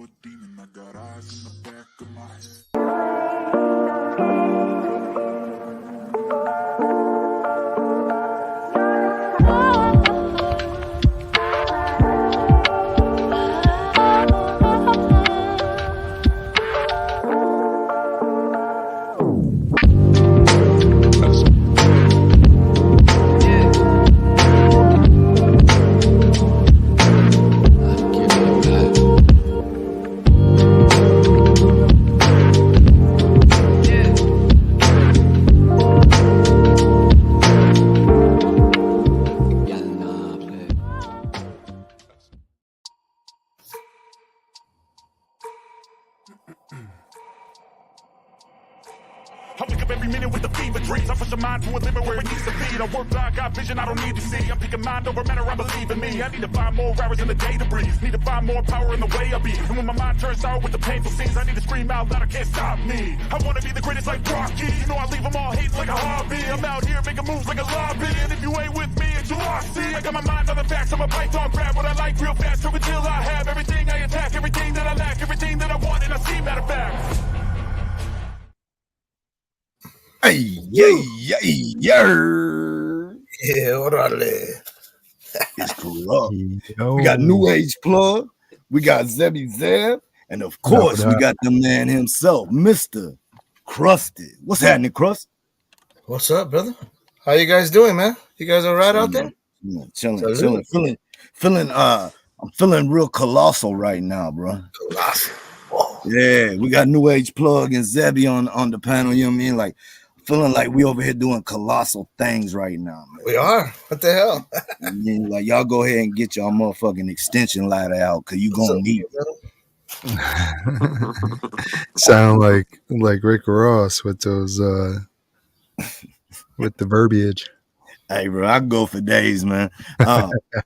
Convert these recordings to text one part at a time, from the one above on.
a demon. I got eyes in the back of my head. I wake up every minute with the fever dreams. I push a mind to a limit where it needs to be. I work blind, got vision I don't need to see. I'm picking mind over matter, I believe in me. I need to find more hours in the day to breathe. Need to find more power in the way I be. And when my mind turns sour with the painful scenes, I need to scream out loud, I can't stop me. I wanna be the greatest like Rocky. You know I leave them all hating like a hobby. I'm out here making moves like a lobby. And if you ain't with me, it's you lost. See, I got my mind on the facts. I'm a python, grab what I like real fast. Till until I have everything I attack, everything that I lack, everything that I want, and I see, matter of fact. Hey, yeah. Yeah, orale. It's corrupt. We got New Age Plug. We got Zebby Zeb. And of course, we got the man himself, Mr. Krusty. What's happening, Krust? What's up, brother? How you guys doing, man? You guys all right out there? Chilling. I'm feeling real colossal right now, bro. Colossal. Yeah, we got New Age Plug and Zebby on the panel, you know what I mean? Like, feeling like we over here doing colossal things right now, man. We are. What the hell? I mean, like, y'all go ahead and get y'all motherfucking extension ladder out, because you gonna need it. Sound like Rick Ross with those with the verbiage. Hey, bro, I go for days, man.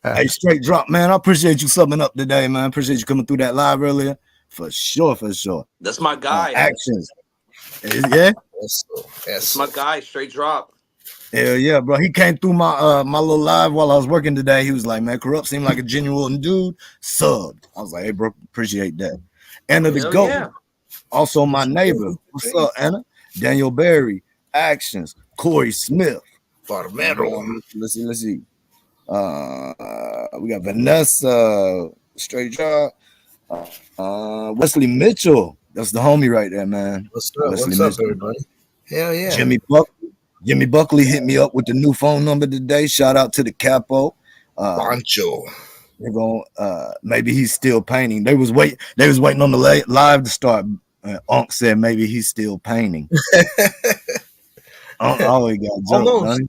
Hey, straight drop, man. I appreciate you subbing up today, man. Appreciate you coming through that live earlier. For sure. That's my guy. Actions. Yeah? That's my guy, straight drop. Hell yeah, bro. He came through my my little live while I was working today. He was like, man, Corrupt seemed like a genuine dude. Subbed. I was like, hey, bro, appreciate that. Anna the GOAT. Yeah. Also my neighbor. What's up, Anna? Daniel Berry. Actions. Corey Smith. Let's see. We got Vanessa. Straight drop. Wesley Mitchell. That's the homie right there, man. What's up, everybody? Hell yeah. Jimmy Buckley hit me up with the new phone number today. Shout out to the capo. Pancho. They're going maybe he's still painting. They was waiting on the live to start. Unc said maybe he's still painting. Unc always got jokes.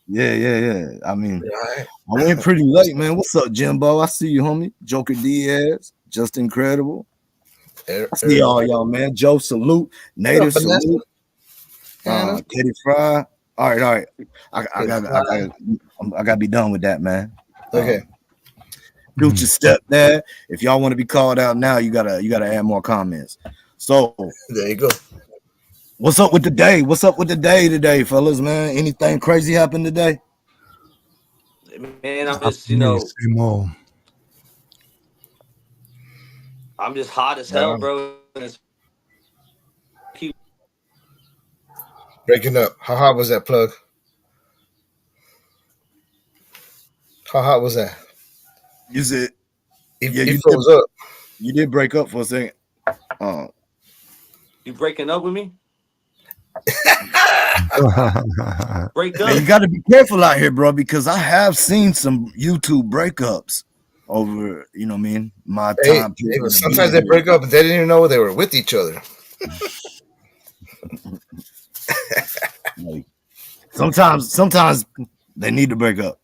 Yeah. I mean, I went pretty late, man. What's up, Jimbo? I see you, homie. Joker Diaz, just incredible. I see all y'all, man. Joe, salute. Native, salute. Teddy Fry. All right. I gotta be done with that, man. Okay. Future step there. If y'all want to be called out now, you gotta add more comments. So there you go. What's up with the day? What's up with the day today, fellas, man? Anything crazy happened today? Man, I'm just, I'm just hot as hell, bro. Breaking up. How hot was that, Plug? How hot was that? You said, you froze up. You did break up for a second. You breaking up with me? Break up. Hey, you got to be careful out here, bro, because I have seen some YouTube breakups over, you know what I mean, my time. Sometimes they break up and they didn't even know they were with each other. Like, sometimes they need to break up.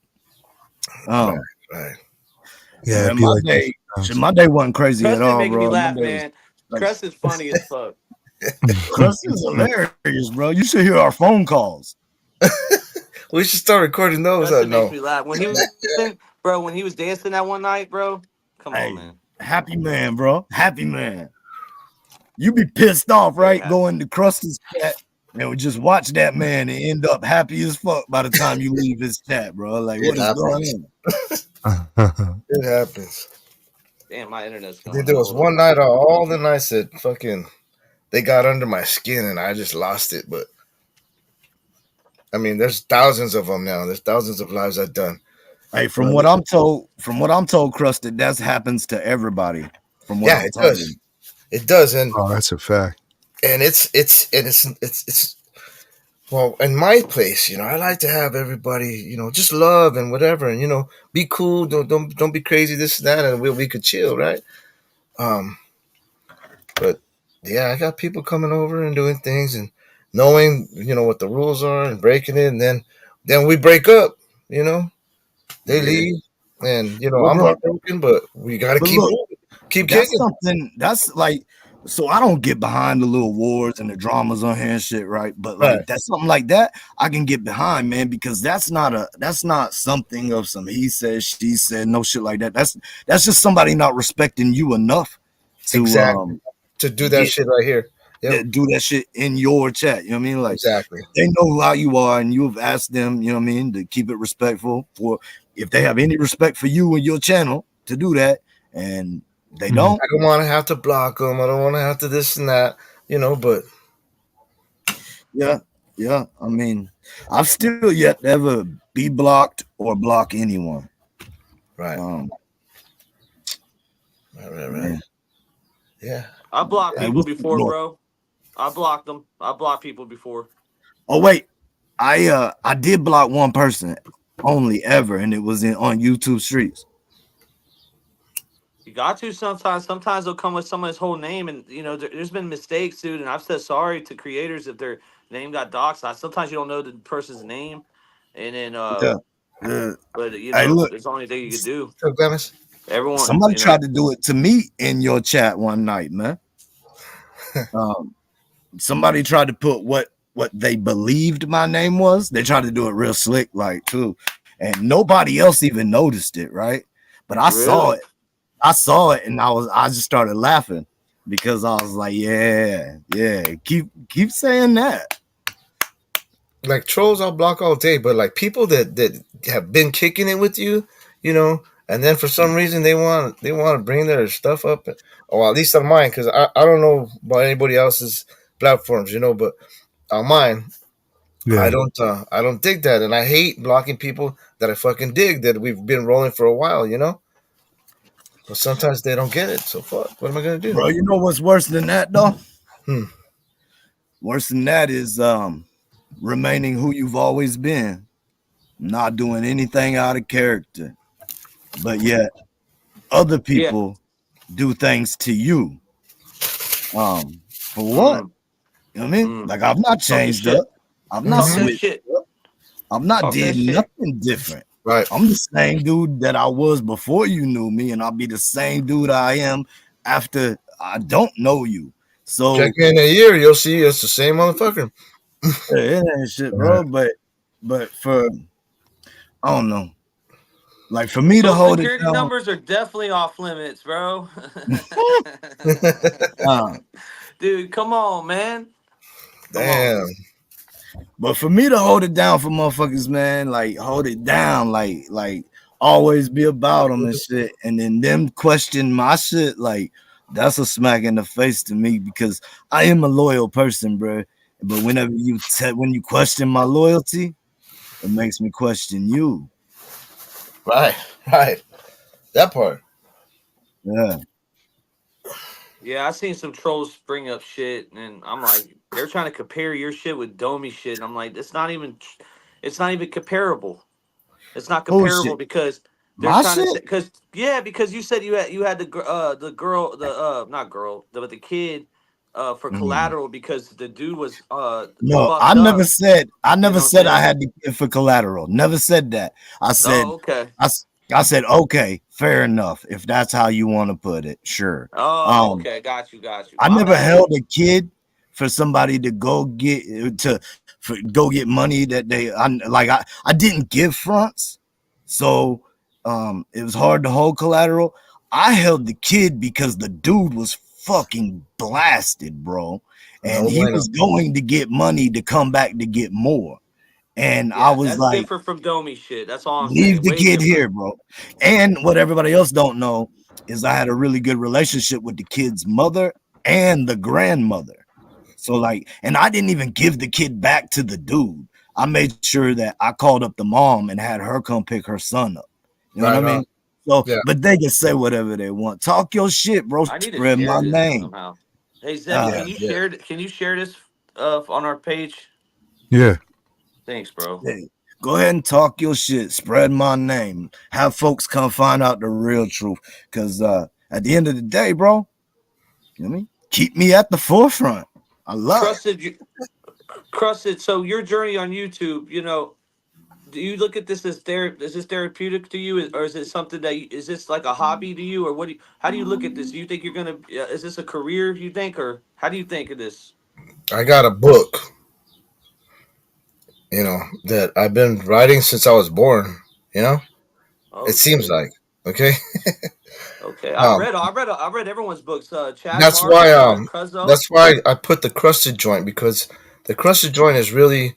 Right. Yeah, my day wasn't crazy at all, making bro. Me laugh, man. Crust is funny as fuck. Crust is hilarious, bro. You should hear our phone calls. We should start recording those. Makes me laugh. When he was dancing that one night, bro. Come on, man. Happy man, bro. Happy man. You be pissed off, right? Going to Krusty's chat and we just watch that man and end up happy as fuck by the time you leave his chat, bro. Like, what is going on? It happens. Damn, my internet's Dude, going. there Out. was Hold one on. night, all the nights that fucking they got under my skin, and I just lost it. But I mean, there's thousands of them now. There's thousands of lives I've done. Hey, from what I'm told, Crusted, that happens to everybody. From what Yeah, I'm it told. does. It does, and Oh, that's a fact. it's well, in my place, I like to have everybody, just love and whatever, and be cool. Don't be crazy. This and that, and we could chill, right? Um, but yeah, I got people coming over and doing things and knowing, what the rules are and breaking it, and then we break up. They Yeah. leave, and Well, I'm bro, heartbroken, but we got to but keep look, moving, keep that's kicking. something that's like, so I don't get behind the little wars and the dramas on here and shit, right? But Right. like that's something like that I can get behind, man, because that's not something of some he said, she said, no shit like that. That's just somebody not respecting you enough to Exactly. To do that shit right here. Yep. do that shit in your chat. You know what I mean? Like Exactly. they know how you are, and you've asked them, you know what I mean, to keep it respectful. For if they have any respect for you and your channel, to do that, and they don't. I don't want to have to block them. I don't want to have to this and that, but Yeah. I mean, I've still yet to ever be blocked or block anyone. right. Right. Yeah. I blocked Hey, people before, bro. I blocked them. I blocked people before. Oh wait, I did block one person only ever, and it was on YouTube Streets. You got to sometimes. Sometimes they'll come with someone's whole name, and there's been mistakes, dude. And I've said sorry to creators if their name got doxed. Sometimes you don't know the person's name, and then but Hey, look, there's only thing you could do. Everyone, somebody tried to do it to me in your chat one night, man. Somebody tried to put what they believed my name was. They tried to do it real slick, like too, and nobody else even noticed it, right? But I saw it, and I just started laughing because I was like, yeah, keep saying that. Like trolls, I'll block all day, but like people that have been kicking it with you, and then for some reason they want to bring their stuff up, or at least on mine, because I don't know about anybody else's platforms, but on mine, Yeah. I don't dig that, and I hate blocking people that I fucking dig that we've been rolling for a while, But sometimes they don't get it, so fuck. What am I gonna do, Bro? You know what's worse than that though? Hmm. Worse than that is remaining who you've always been, not doing anything out of character, but yet other people do things to you. For what? You know what I mean? Like I've not changed up. I've not switched up. I've not did nothing different. Right. I'm the same dude that I was before you knew me, and I'll be the same dude I am after I don't know you. So check in a year, you'll see it's the same motherfucker. It ain't shit, bro. But for I don't know. Like for me to hold security it down, numbers are definitely off limits, bro. Dude, come on, man. Damn. But for me to hold it down for motherfuckers, man, like hold it down, like always be about them and shit, and then them question my shit, like that's a smack in the face to me because I am a loyal person, bro. But whenever when you question my loyalty, it makes me question you. Right. That part. Yeah. Yeah, I seen some trolls bring up shit, and I'm like, they're trying to compare your shit with Domi shit, and I'm like, it's not even comparable. It's not comparable because they're trying to say because you said you had the girl not girl but the kid for collateral because the dude was no, I never said I had to give for collateral. Never said that. I said okay. I said okay, fair enough. If that's how you want to put it, sure. Okay, got you. I never held a kid for somebody to go get money that I didn't give fronts, so it was hard to hold collateral. I held the kid because the dude was fucking blasted, bro, and he was going to get money to come back to get more. And I was that's different from Domi shit. That's all I'm saying. Leave the kid here, bro. And what everybody else don't know, is I had a really good relationship with the kid's mother and the grandmother. So like, and I didn't even give the kid back to the dude. I made sure that I called up the mom and had her come pick her son up. You know what I mean? So, Yeah. but they can say whatever they want. Talk your shit, bro. I need to Spread share my this name. somehow. Hey Zebby, Yeah. Yeah. can you share this on our page? Yeah. Thanks, bro. Hey, go ahead and talk your shit. Spread my name. Have folks come find out the real truth. Cause at the end of the day, bro, you know what I mean? Keep me at the forefront. I love it. Crusted. So your journey on YouTube, do you look at this as is this therapeutic to you, or is it something that is this like a hobby to you, or how do you look at this? Do you think you're gonna is this a career? You think, or how do you think of this? I got a book, that I've been writing since I was born. It Oh seems shit. like, okay. Okay, Um, I read everyone's books. Chad that's Marks, why Cuzzo. I put the crusted joint, because the crusted joint is really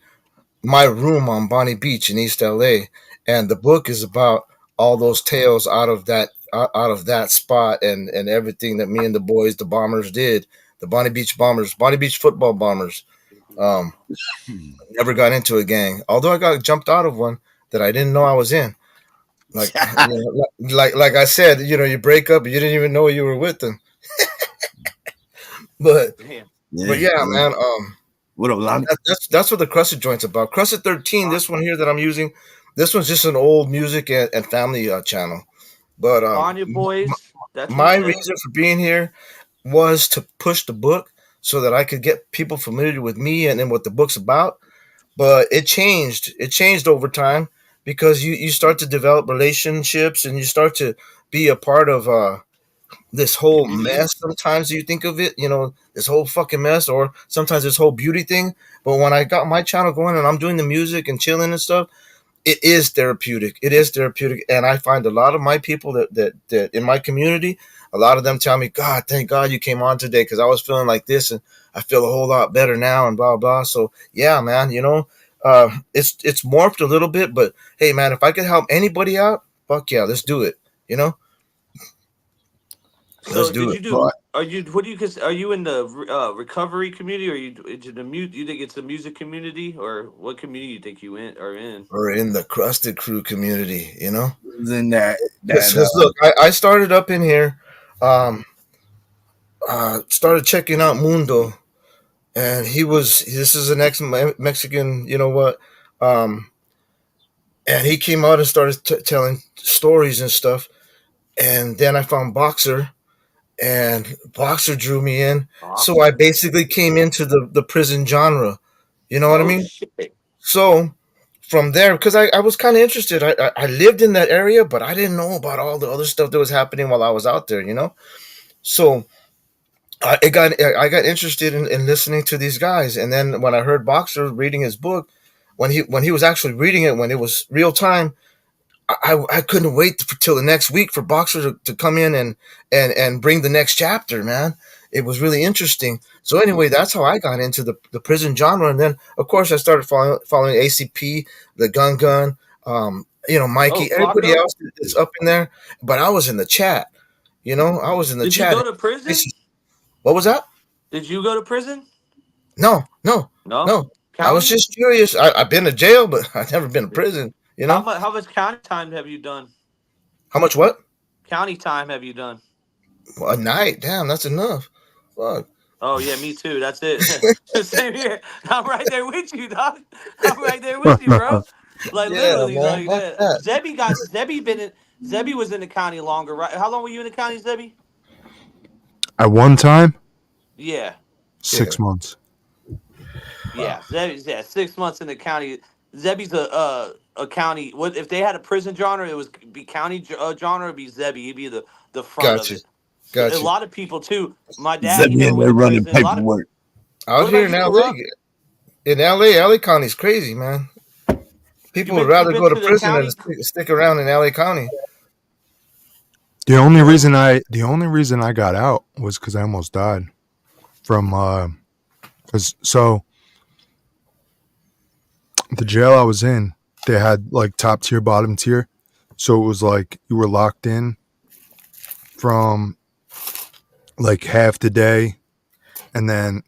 my room on Bonnie Beach in East LA, and the book is about all those tales out of that spot, and everything that me and the boys, the Bombers, did. The Bonnie Beach Bombers, Bonnie Beach football Bombers. Um, Never got into a gang, although I got jumped out of one that I didn't know I was in. Like, like I said, you break up, you didn't even know you were with them. But Damn. yeah, Yeah. man. What up, Lonnie? That's what the crusted joint's about. Crusted 13. This one here that I'm using, this one's just an old music and family channel. But Anya Boys. That's my what's in. reason for being here was to push the book so that I could get people familiar with me and what the book's about. But it changed. It changed over time, because you start to develop relationships, and you start to be a part of this whole Community. mess. Sometimes you think of it, this whole fucking mess, or sometimes this whole beauty thing. But when I got my channel going and I'm doing the music and chilling and stuff, it is therapeutic. It is therapeutic, and I find a lot of my people that in my community, a lot of them tell me, "God, thank God you came on today, because I was feeling like this, and I feel a whole lot better now," and blah blah. So yeah, man, it's morphed a little bit, but hey, man, if I could help anybody out, fuck yeah, let's do it. Let's So do did it. you do? Are you? What do you? Are you in the recovery community? Or are you into the mute? You think it's the music community, or what community you think you are in? Or in the crusted crew community. In that Because look, I started up in here, um, started checking out Mundo, and this is an ex Mexican, um, and he came out and started telling stories and stuff, and then I found Boxer, and Boxer drew me in, so I Boxer. basically came into the prison genre. You know what I Oh mean? shit. So from there, because I was kind of interested. I lived in that area, but I didn't know about all the other stuff that was happening while I was out there. So I got interested in listening to these guys, and then when I heard Boxer reading his book, when he was actually reading it, when it was real time, I couldn't wait till the next week for Boxer to come in and bring the next chapter, man. It was really interesting. So anyway, that's how I got into the prison genre, and then of course I started following ACP, the Gun, Oh, Mikey, everybody Flacco. else that's up in there. But I was in the chat. I was in the Did you chat. go to prison? What was that? Did you go to prison? No, no, No. no. I was County. just curious. I've been to jail, but I've never been to prison. How much county time have you done? How much what? County time have you done? Well, a night. Damn, that's enough. Fuck. Oh yeah, me too. That's it. Same here. I'm right there with you, dog. I'm right there with you, bro. Like Yeah, literally, man. like Fuck that. that. Zebby was in the county longer, right? How long were you in the county, Zebby? At one time, Yeah, 6 months. yeah. Zebby's 6 months in the county. Zebby's a county. What if they had a prison genre? It was be county genre. It'd be Zebby. He'd be the front Got of you. it. So a Got you. lot of people too. My dad, he Zebby never in went there to running prison. A lot of. paperwork. Out What here about in you, LA, Karak? LA County's crazy, man. People would You've rather been go to to the prison than county? stick around in LA County. The only reason I got out was because I almost died from so the jail I was in, they had like top tier, bottom tier, so it was like you were locked in from like half the day, and then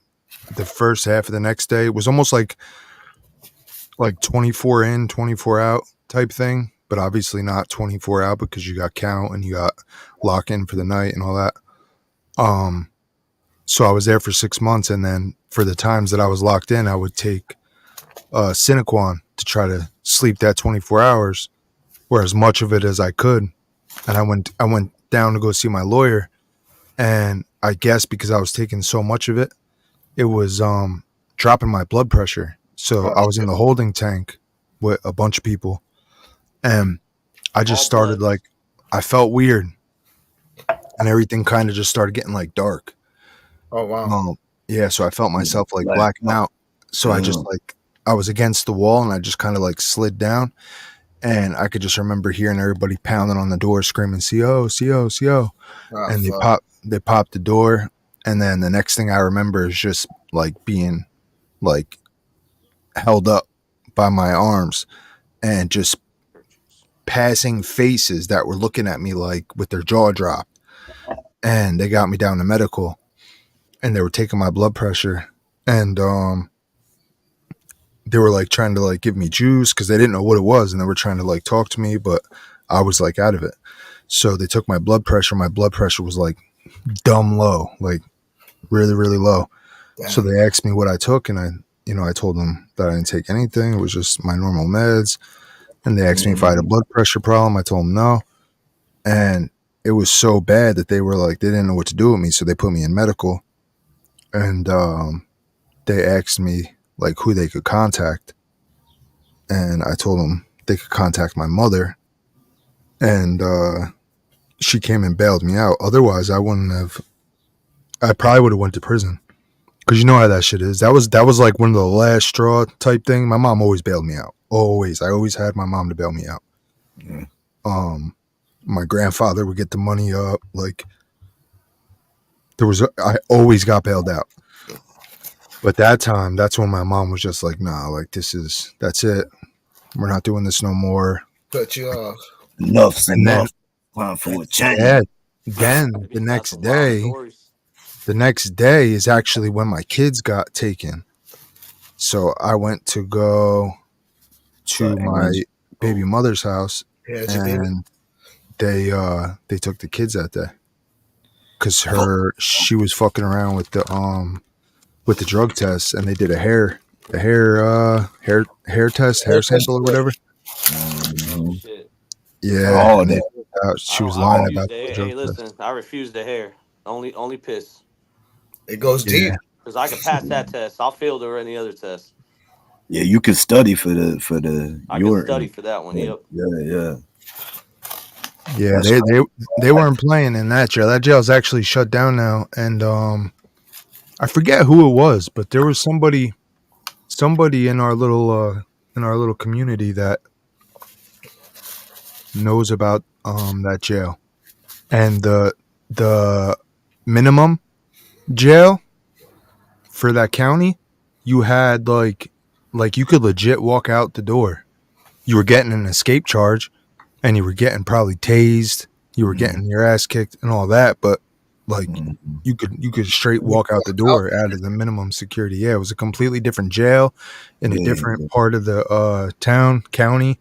the first half of the next day. It was almost like 24 in, 24 out type thing, but obviously not 24 out because you got count and you got lock in for the night and all that. So I was there for 6 months, and then for the times that I was locked in, I would take Cinequan to try to sleep that 24 hours, or as much of it as I could. And I went down to go see my lawyer, and I guess because I was taking so much of it, it was dropping my blood pressure. So I was in the holding tank with a bunch of people, and I just started like, I felt weird, and everything kind of just started getting like dark. Oh wow. Yeah, so I felt myself like blacking out. So I just like, I was against the wall, and I just kind of like slid down, and I could just remember hearing everybody pounding on the door, screaming "CO, CO, CO," and they popped the door, and then the next thing I remember is just like being like held up by my arms and just passing faces that were looking at me like with their jaw dropped, and they got me down to medical, and they were taking my blood pressure, and they were like trying to like give me juice because they didn't know what it was, and they were trying to like talk to me, but I was like out of it. So they took my blood pressure. My blood pressure was like dumb low, like really, really low. Damn. So they asked me what I took, and I told them that I didn't take anything. It was just my normal meds. And they asked me if I had a blood pressure problem. I told them no. And it was so bad that they were like, they didn't know what to do with me. So they put me in medical, and they asked me like who they could contact. And I told them they could contact my mother, and she came and bailed me out. Otherwise, I probably would have went to prison. Because you know how that shit is. That was like one of the last straw type thing. My mom always bailed me out. Always. I always had my mom to bail me out. Yeah. My grandfather would get the money up. Like, I always got bailed out. But that time, that's when my mom was just like, nah, like that's it. We're not doing this no more. Cut you off. Enough's enough. Time for a change. Yeah. Then the next day is actually when my kids got taken. So I went to go to my baby mother's house, and they took the kids that day because she was fucking around with the drug test, and they did a hair test, hair sample or whatever. Yeah, she was lying about the drug listen, test. I refuse the hair. Only piss. It goes deep. Because I can pass that test. I'll fail any other test. Yeah, you can study for the. I can study for that one. Yep. Yeah, they weren't playing in that jail. That jail's actually shut down now, and I forget who it was, but there was somebody in our little community that knows about that jail, and the minimum jail for that county, you had like you could legit walk out the door. You were getting an escape charge, and you were getting probably tased. You were getting your ass kicked and all that, but like you could straight walk out the door out of the minimum security. Yeah, it was a completely different jail in a different part of the county.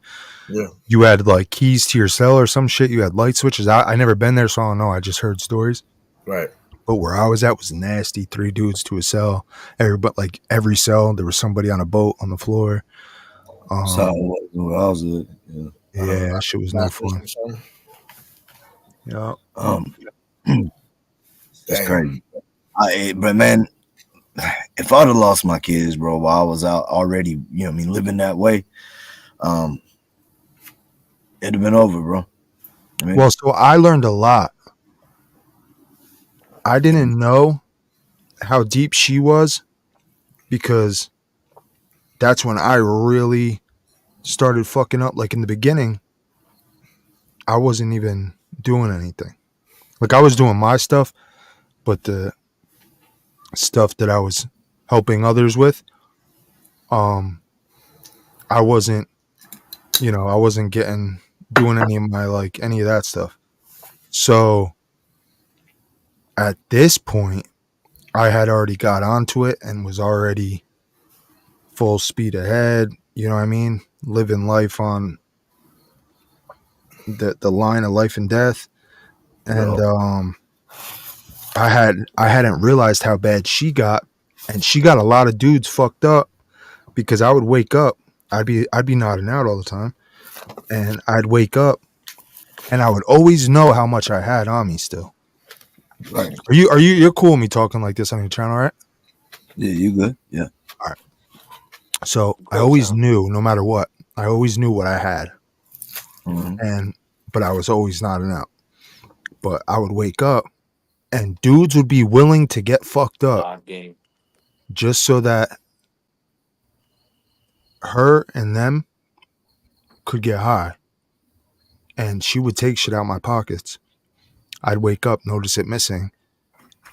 Yeah, you had like keys to your cell or some shit. You had light switches. I never been there, so I don't know. I just heard stories. Right. But where I was at was nasty. 3 dudes to a cell. Every cell, there was somebody on a boat on the floor. Yeah, that shit was no fun. Yeah. It's crazy. But man, if I'd have lost my kids, bro, while I was out already, living that way, it'd have been over, bro. Well, so I learned a lot. I didn't know how deep she was, because that's when I really started fucking up. Like in the beginning, I wasn't even doing anything. Like I was doing my stuff, but the stuff that I was helping others with, I wasn't doing any of my any of that stuff. So at this point, I had already got onto it and was already full speed ahead. You know what I mean? Living life on the line of life and death. And I hadn't realized how bad she got, and she got a lot of dudes fucked up because I would wake up, I'd be nodding out all the time, and I'd wake up, and I would always know how much I had on me still. Right. You're cool with me talking like this on your channel, right? Yeah, you good? Yeah. All right. So I always knew, no matter what, I always knew what I had, but I was always nodding out. But I would wake up, and dudes would be willing to get fucked up just so that her and them could get high. And she would take shit out my pockets. I'd wake up, notice it missing,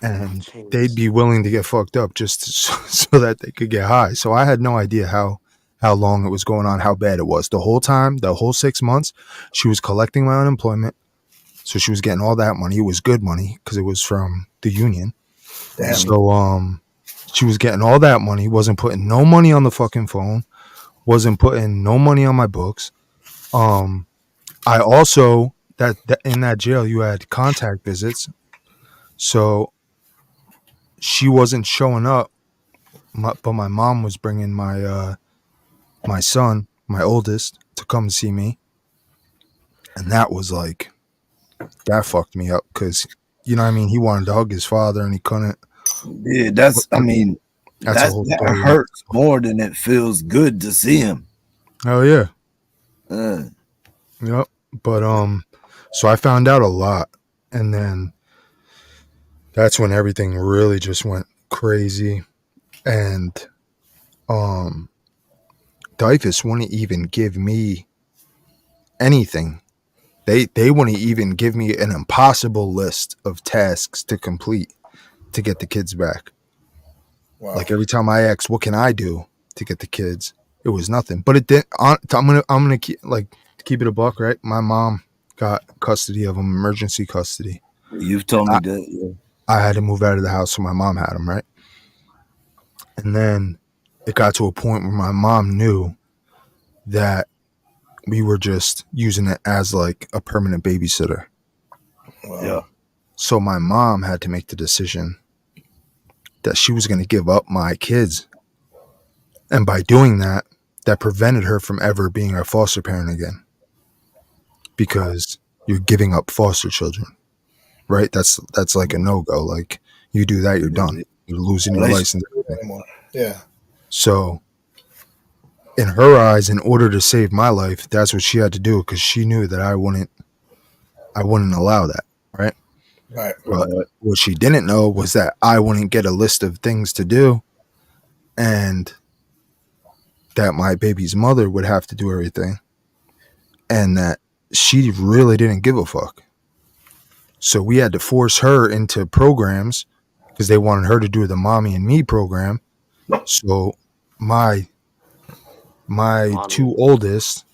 and they'd be willing to get fucked up just so that they could get high. So I had no idea how long it was going on, how bad it was. The whole time, the whole 6 months, she was collecting my unemployment. So she was getting all that money. It was good money because it was from the union. Damn. So she was getting all that money, wasn't putting no money on the fucking phone, wasn't putting no money on my books. I also, that in that jail, you had contact visits. So she wasn't showing up, but my mom was bringing my my son, my oldest, to come see me. And that was like, that fucked me up because, you know what I mean? He wanted to hug his father and he couldn't. Yeah, that hurts more than it feels good to see him. Oh, yeah. Yep. But, so I found out a lot. And then that's when everything really just went crazy. And, Dyfus wouldn't even give me anything. They wouldn't even give me an impossible list of tasks to complete to get the kids back. Wow. Like every time I asked, what can I do to get the kids? It was nothing. But it didn't. I'm gonna keep it a buck, right? My mom got custody of them, emergency custody. You've told me that. Yeah. I had to move out of the house, so my mom had them, right? And then it got to a point where my mom knew that we were just using it as like a permanent babysitter. Wow. Yeah. So my mom had to make the decision that she was going to give up my kids. And by doing that, that prevented her from ever being a foster parent again. Because you're giving up foster children, right? That's like a no-go. Like you do that, you're done. You're losing your license. Yeah. So in her eyes, in order to save my life, that's what she had to do because she knew that I wouldn't allow that, right? Right. But what she didn't know was that I wouldn't get a list of things to do, and that my baby's mother would have to do everything, and that she really didn't give a fuck. So we had to force her into programs because they wanted her to do the mommy and me program. So my two oldest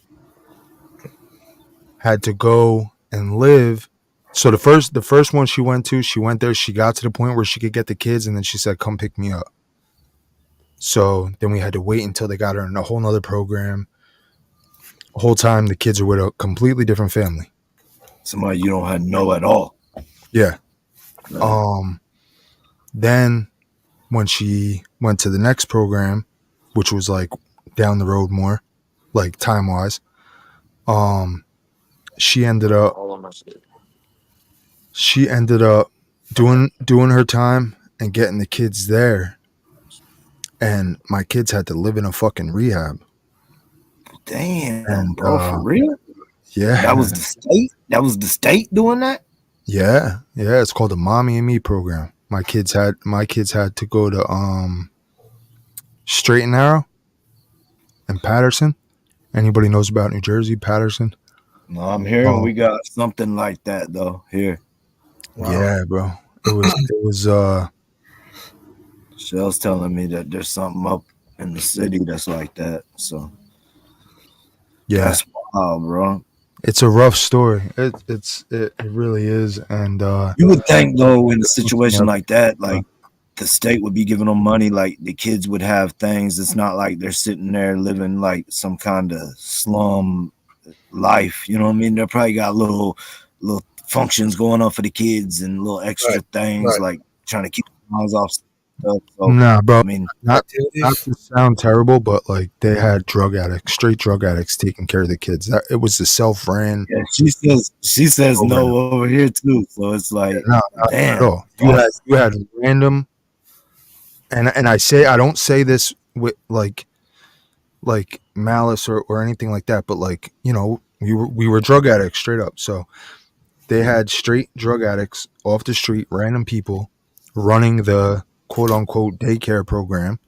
had to go and live. So the first one she went there, she got to the point where she could get the kids, and then she said, come pick me up. So then we had to wait until they got her in a whole nother program. The whole time the kids are with a completely different family. Somebody you don't know at all. Yeah. Then when she went to the next program, which was like down the road more, like time wise, she ended up doing her time and getting the kids there, and my kids had to live in a fucking rehab. Damn, and, bro, for real? Yeah. That was the state? That was the state doing that? Yeah. Yeah, it's called the Mommy and Me program. My kids had to go to Straight and Narrow and Patterson. Anybody knows about New Jersey, Patterson? No, I'm hearing we got something like that though here. Wow. Yeah, bro. It was Shell's telling me that there's something up in the city that's like that. So yeah, that's wild, bro. It's a rough story. It really is, and You would think though, in a yeah, situation like that, like the state would be giving them money, like the kids would have things. It's not like they're sitting there living like some kind of slum life. You know what I mean? They probably got little functions going on for the kids and little extra Right. things Right. like trying to keep their minds off stuff. So nah, bro. I mean, Not Activities. to sound terrible, but like they had drug addicts, straight drug addicts, taking care of the kids. That it was a self-ran yeah, she says program. no over here too. So it's like, No, not at damn, all. You had random, and I don't say this with like malice or anything like that, but like we were drug addicts straight up. So they had straight drug addicts off the street, random people running the quote unquote daycare program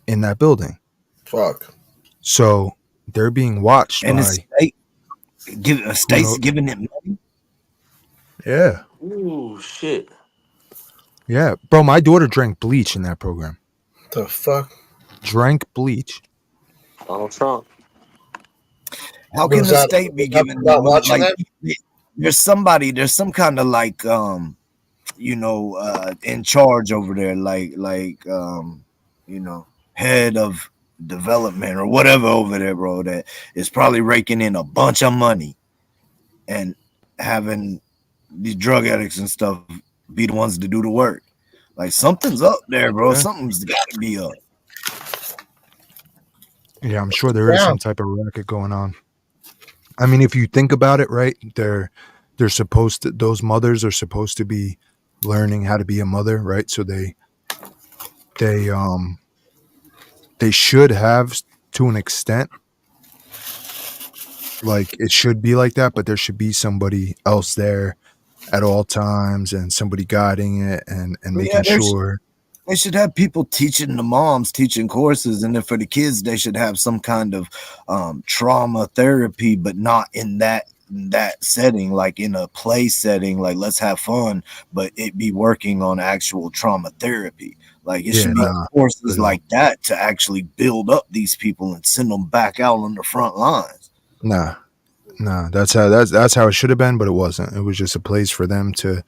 in that building. Fuck. So they're being watched and the by who state's knows. giving it money. Yeah, Ooh, shit. yeah, bro. My daughter drank bleach in that program. The fuck. Drank bleach. Donald Trump. How can Was the that state be was that giving not them money? watching Like, that? there's some kind of like in charge over there, head of development or whatever over there, bro, that is probably raking in a bunch of money and having these drug addicts and stuff be the ones to do the work. Like, something's up there, bro. Yeah, Something's got to be up. yeah. I'm sure there is Yeah. some type of racket going on. I mean, if you think about it, right? They're supposed to. Those mothers are supposed to be learning how to be a mother, right? So they they should have, to an extent, like it should be like that, but there should be somebody else there at all times and somebody guiding it and But yeah, making sure. they should have people teaching the moms, teaching courses, and then for the kids, they should have some kind of trauma therapy, but not in that setting, like in a play setting, like let's have fun, but it be working on actual trauma therapy. Like, it Yeah, should be nah, courses at all. like that to actually build up these people and send them back out on the front lines. Nah, nah. That's how it should have been, but it wasn't. It was just a place for them to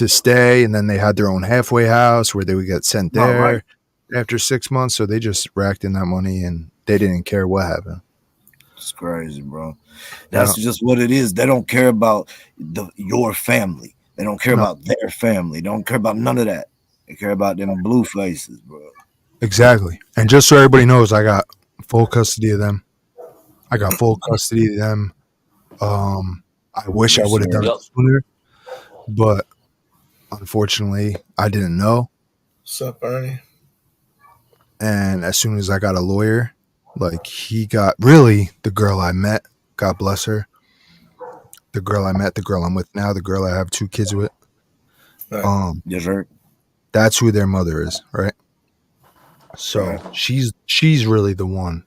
stay, and then they had their own halfway house where they would get sent All right. there after 6 months. So they just racked in that money, and they didn't care what happened. It's crazy, bro. No, That's just what it is. They don't care about your family. They don't care no, about their family. They don't care about none of that. They care about them blue faces, bro. exactly. And just so everybody knows, I got full custody of them. I got full custody of them. I wish I Yes, would have sir. done it Yep. sooner, but unfortunately, I didn't know. What's up, Ernie? And as soon as I got a lawyer, like he got really the girl I met, God bless her, the girl I met, the girl I'm with now, the girl I have 2 kids with. Right. Yes, sir. That's who their mother is, right? So Right. she's really the one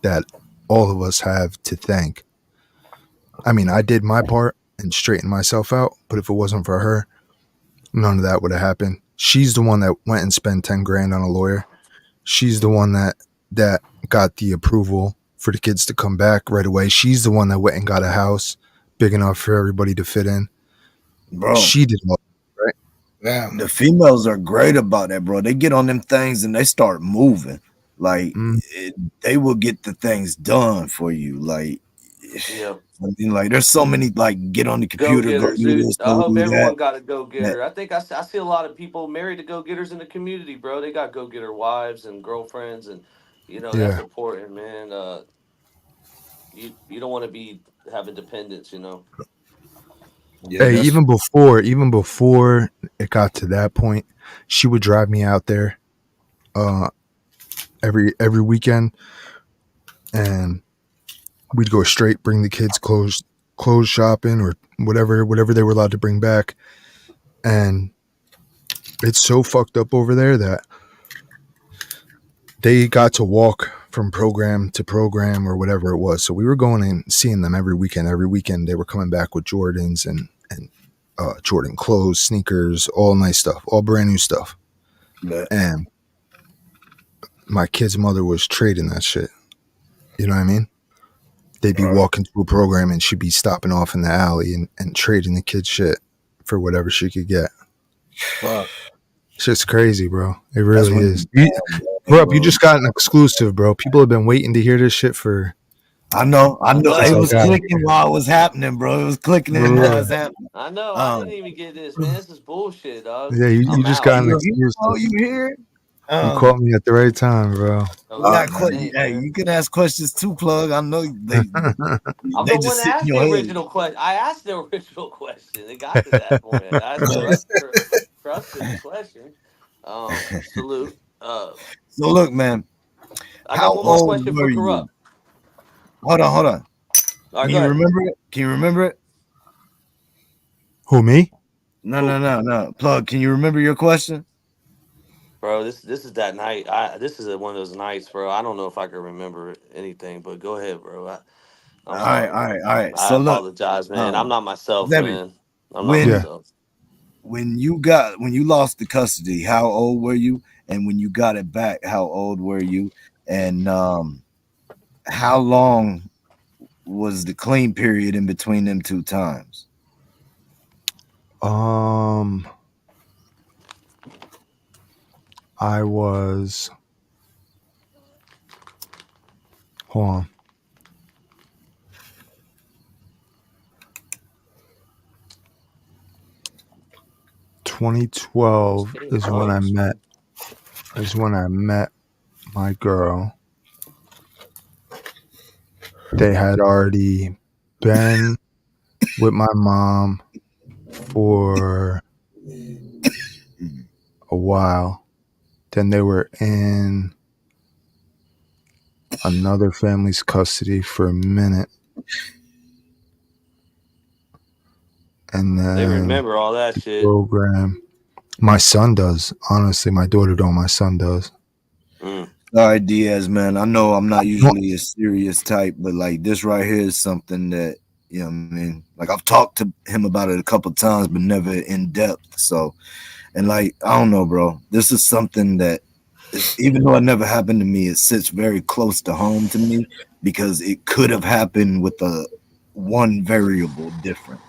that all of us have to thank. I mean, I did my part and straightened myself out, but if it wasn't for her, none of that would have happened. She's the one that went and spent 10 grand on a lawyer. She's the one that got the approval for the kids to come back right away. She's the one that went and got a house big enough for everybody to fit in. Bro, She did all right. Yeah. the females are great about that, bro. They get on them things and they start moving. Like, Mm, they will get the things done for you. Like, Yep. I mean, like, there's so many, like, get on the Go computer, go getters, do dude. this, I go hope do that. everyone got a go that getter. I think I see a lot of people married to go getters in the community, bro. They got go getter wives and girlfriends, and that's yeah. important, man. You don't want to be having dependents, yeah, Hey, that's even before it got to that point, she would drive me out there uh every weekend, and we'd go straight, bring the kids clothes shopping or whatever they were allowed to bring back. And it's so fucked up over there that they got to walk from program to program or whatever it was. So we were going and seeing them every weekend. Every weekend they were coming back with Jordans and Jordan clothes, sneakers, all nice stuff, all brand new stuff. that. And my kid's mother was trading that shit. You know what I mean? they'd be walking to a program and she'd be stopping off in the alley and trading the kid shit for whatever she could get. Fuck. Shit's crazy, bro. It That's really when is. Bro, you bro. just got an exclusive, bro. People have been waiting to hear this shit for. I know. Since It I was got it. clicking while it was happening, bro. It was clicking For in while real. it's happening. I know. I Um, didn't even get this, man. This is bullshit, dog. Yeah, you I'm just out. got an you here? Oh, exclusive. you here? You caught Um, me at the right time, bro. Oh, we got man. Hey, hey, man. you can ask questions too, plug. I know I'm they the one just that sit in asked the your head. original question. I asked the original question. It got to that point. I trusted the question. Salute. So look, man, I got how one more old question were for you? Corrupt. Hold on. All right, Can go you ahead, remember it? Can you remember it? Who, me? No. Plug, can you remember your question? bro. This is that night. This is one of those nights, bro. I don't know if I can remember anything, but go ahead, bro. I'm sorry, bro. All right. I So look, apologize, man. I'm um, not myself, Zebby, man. I'm not when Yeah. myself. when you lost the custody, how old were you? And when you got it back, how old were you? And how long was the clean period in between them two times? I was. Hold on. 2012 is when I met. Is when I met my girl. They had already been with my mom for a while. Then they were in another family's custody for a minute. And They then remember all that shit. program. My son does. Honestly, my daughter don't. My son does. Mm. All right, Diaz, man. I know I'm not No, usually a serious type, but like this right here is something that I mean. Like I've talked to him about it a couple times, but never in depth. So, and like I don't know, bro. This is something that, even though it never happened to me, it sits very close to home to me because it could have happened with a one variable difference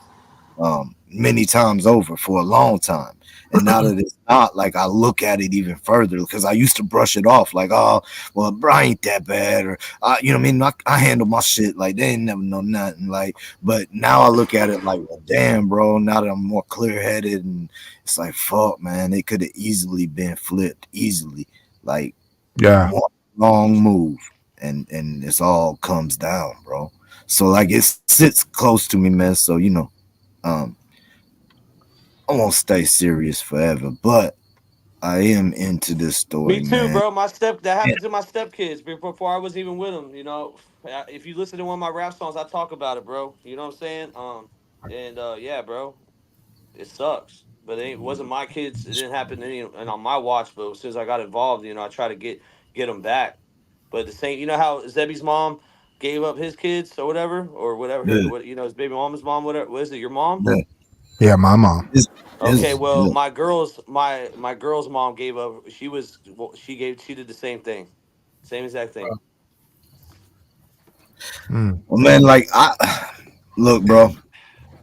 many times over for a long time. And now that it's not, like I look at it even further because I used to brush it off like, oh, well, bro, I ain't that bad, or you know what I mean? I handle my shit like they ain't never know nothing. Like, but now I look at it like, well, damn, bro. Now that I'm more clear headed, and it's like, fuck, man, it could have easily been flipped, easily, like yeah. one wrong move, and it's all comes down, bro. So like it sits close to me, man. So um, I won't stay serious forever, but I am into this Me story, too, man. bro. That And, happened to my stepkids before I was even with them. If you listen to one of my rap songs, I talk about it, bro. You know what I'm saying? And yeah, bro, it sucks, but it wasn't my kids. It didn't happen to any and on my watch. But as soon as I got involved, I try to get them back. But the same, you know how Zebby's mom gave up his kids or whatever yeah, his baby mama's mom, whatever. What is it? Your mom? yeah, Yeah, my mom. Okay, well, yeah. my girl's mom gave up. She did the same thing, same exact thing. Mm. Well, man, like look, bro.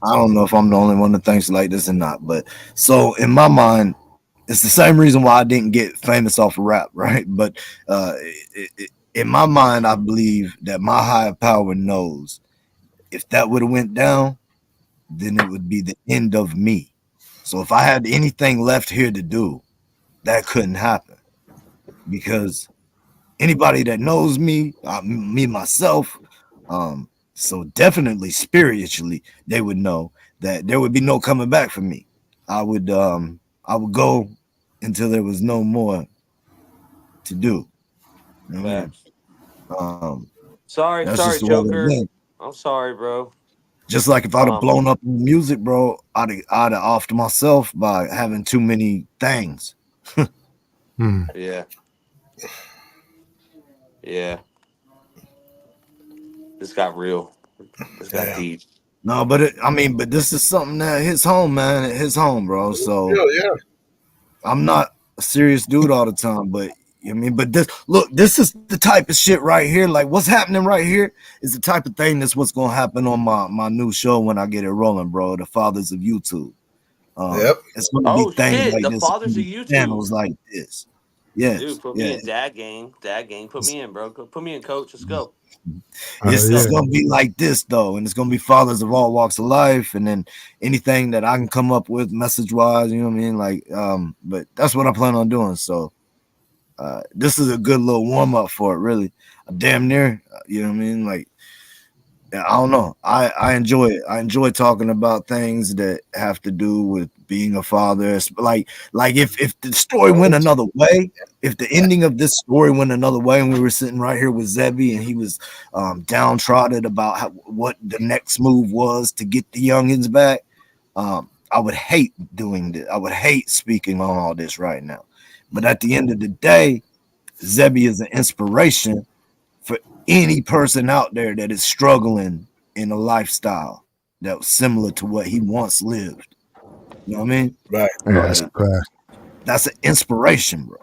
I don't know if I'm the only one that thinks like this or not, but so in my mind, it's the same reason why I didn't get famous off of rap, right? But in my mind, I believe that my higher power knows if that would have went down, then it would be the end of me. So if I had anything left here to do, that couldn't happen because anybody that knows me, me myself, so definitely spiritually, they would know that there would be no coming back for me. I would go until there was no more to do. You know what I mean? Facts. Um, that's just Sorry, the way it Joker. went. I'm sorry, bro. Just like if I'd have Um, blown up in music, bro, I'd have offed myself by having too many things. Mm. yeah, yeah. This got real. This got Yeah. deep. No, but but this is something that hits home, man. It hits home, bro. So Yeah, yeah. I'm not a serious dude all the time, but You know what I mean? But this is the type of shit right here. Like what's happening right here is the type of thing that's what's gonna happen on my new show when I get it rolling, bro. The Fathers of YouTube. Yep. It's gonna be Oh things shit, like the this, fathers of YouTube. channels like this. Dude, Yes, put me yeah. in Dad Gang. Dad Gang, put me in, bro. Put me in, coach. Let's go. Oh It's yeah. gonna be like this though, and it's gonna be fathers of all walks of life, and then anything that I can come up with message wise, you know what I mean? Like, but that's what I plan on doing. So this is a good little warm up for it, really. Damn near, you know what I mean? Like, I don't know. I enjoy it. I enjoy talking about things that have to do with being a father. It's like if the story went another way, if the ending of this story went another way, and we were sitting right here with Zebby, and he was downtrodden about what the next move was to get the youngins back, I would hate doing this. I would hate speaking on all this right now. But at the end of the day, Zebby is an inspiration for any person out there that is struggling in a lifestyle that was similar to what he once lived. You know what I mean? Right. Yeah, that's a fact. That's an inspiration, bro.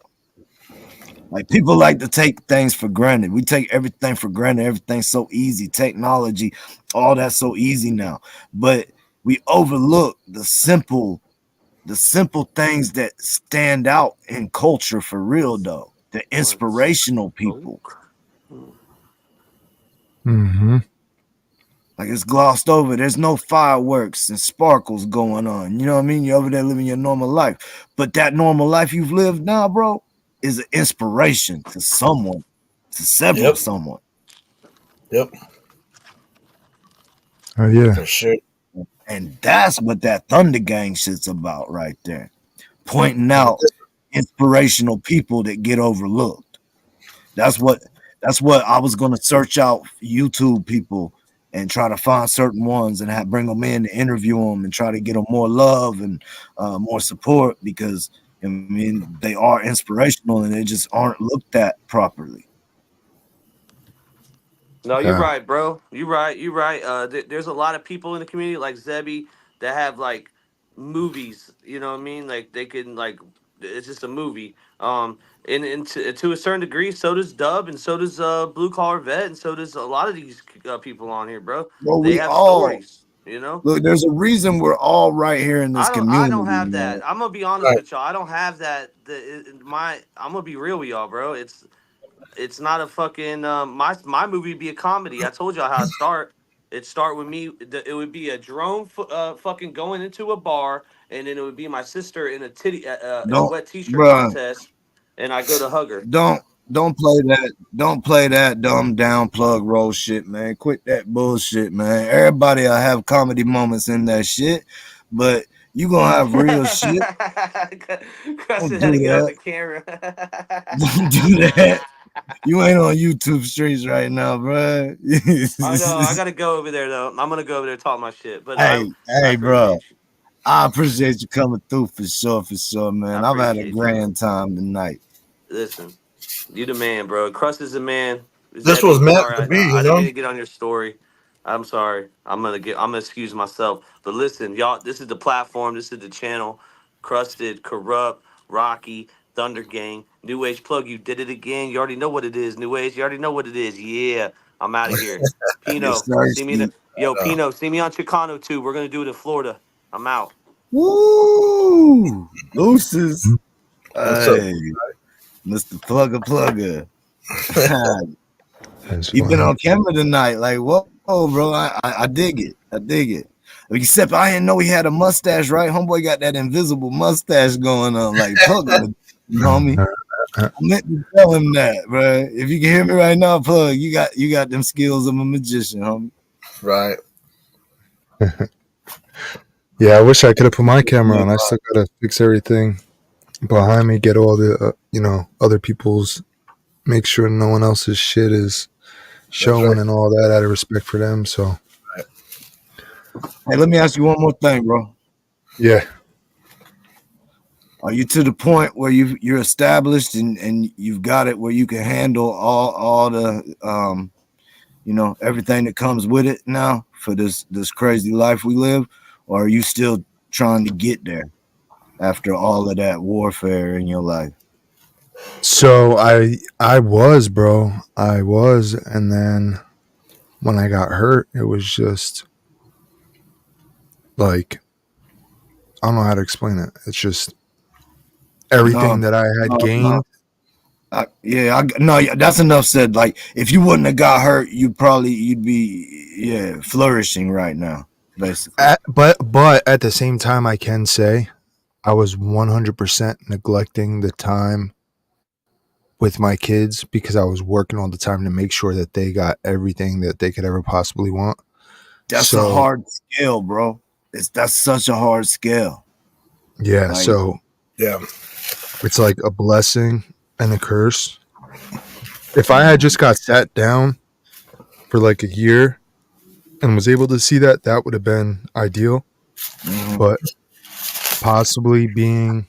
Like people like to take things for granted. We take everything for granted. Everything's so easy. Technology, all that's so easy now. But we overlook the simple things that stand out in culture for real though. The inspirational people. Mm-hmm. Like it's glossed over. There's no fireworks and sparkles going on. You know what I mean? You're over there living your normal life. But that normal life you've lived now, bro, is an inspiration to someone, to several someone. Yep. Oh yeah. For sure. And that's what that Thunder Gang shit's about right there. Pointing out inspirational people that get overlooked. That's what I was gonna search out YouTube people and try to find certain ones and bring them in to interview them and try to get them more love and more support because I mean they are inspirational and they just aren't looked at properly. No, you're Yeah. right, bro. You're right. You're right. There's a lot of people in the community like Zebby that have like movies. You know what I mean? Like they can like it's just a movie. And to a certain degree, so does Dub, and so does Blue Collar Vet, and so does a lot of these people on here, bro. Well, They we have all stories. You know. look. There's a reason we're all right here in this I don't community, have man. that. I'm gonna be honest Right. with y'all. I don't have that. I'm gonna be real with y'all, bro. It's not a fucking my movie would be a comedy. I told y'all how it start. It start with me. It would be a drone fucking going into a bar, and then it would be my sister in a Don't, wet t-shirt bruh. contest, and I go to hug her. Don't play that. Don't play that dumb down plug roll shit, man. Quit that bullshit, man. Everybody will have comedy moments in that shit, but you gonna have real shit. Don't Crescent had do to get on that. the camera. Don't do that. You ain't on YouTube streets right now, bro. I know. I gotta go over there though. I'm gonna go over there and talk my shit. But I hey, bro. appreciate you. I appreciate you coming through for sure, I man. I've had a appreciate you. grand time tonight. Listen, you the man, bro. Crust is the man. This was Zebby, meant sorry, to be, I you didn't know? mean to get on your story. I'm sorry. I'm gonna excuse myself. But listen, y'all, this is the platform. This is the channel. Crusted, Corrupt, Rocky, Thunder Gang, New Age Plug. You did it again. You already know what it is. New Age. You already know what it is. Yeah, I'm out of here. Yes, Pino, sir. see me in the Pino, see me on Chicano too. We're gonna do it in Florida. I'm out. Woo! Deuces. What's up? Hey, Mr. Plugger. That's You've been funny. on camera tonight. Like, whoa, bro. I dig it. I dig it. Except I didn't know he had a mustache, right? Homeboy got that invisible mustache going on. Like, Plug, you know me. I meant to tell him that, bro. If you can hear me right now, Plug, you got them skills of a magician, homie. Right. Yeah, I wish I could have put my camera on. I still gotta fix everything behind me, get all the other people's, make sure no one else's shit is showing right. and all that out of respect for them. So Hey, let me ask you one more thing, bro. yeah, Are you to the point where you're established and you've got it where you can handle all the everything that comes with it now for this crazy life we live, or are you still trying to get there after all of that warfare in your life? So I was, bro. I was, and then when I got hurt, it was just like I don't know how to explain it. It's just No, everything that I had no. gained. No, yeah, that's enough said. Like, if you wouldn't have got hurt, you'd be, flourishing right now, basically. But at the same time, I can say I was 100% neglecting the time with my kids because I was working all the time to make sure that they got everything that they could ever possibly want. That's a So hard scale, bro. That's such a hard scale. yeah, Like, so Yeah. it's like a blessing and a curse. If I had just got sat down for like a year and was able to see that, that would have been ideal. mhm. But possibly being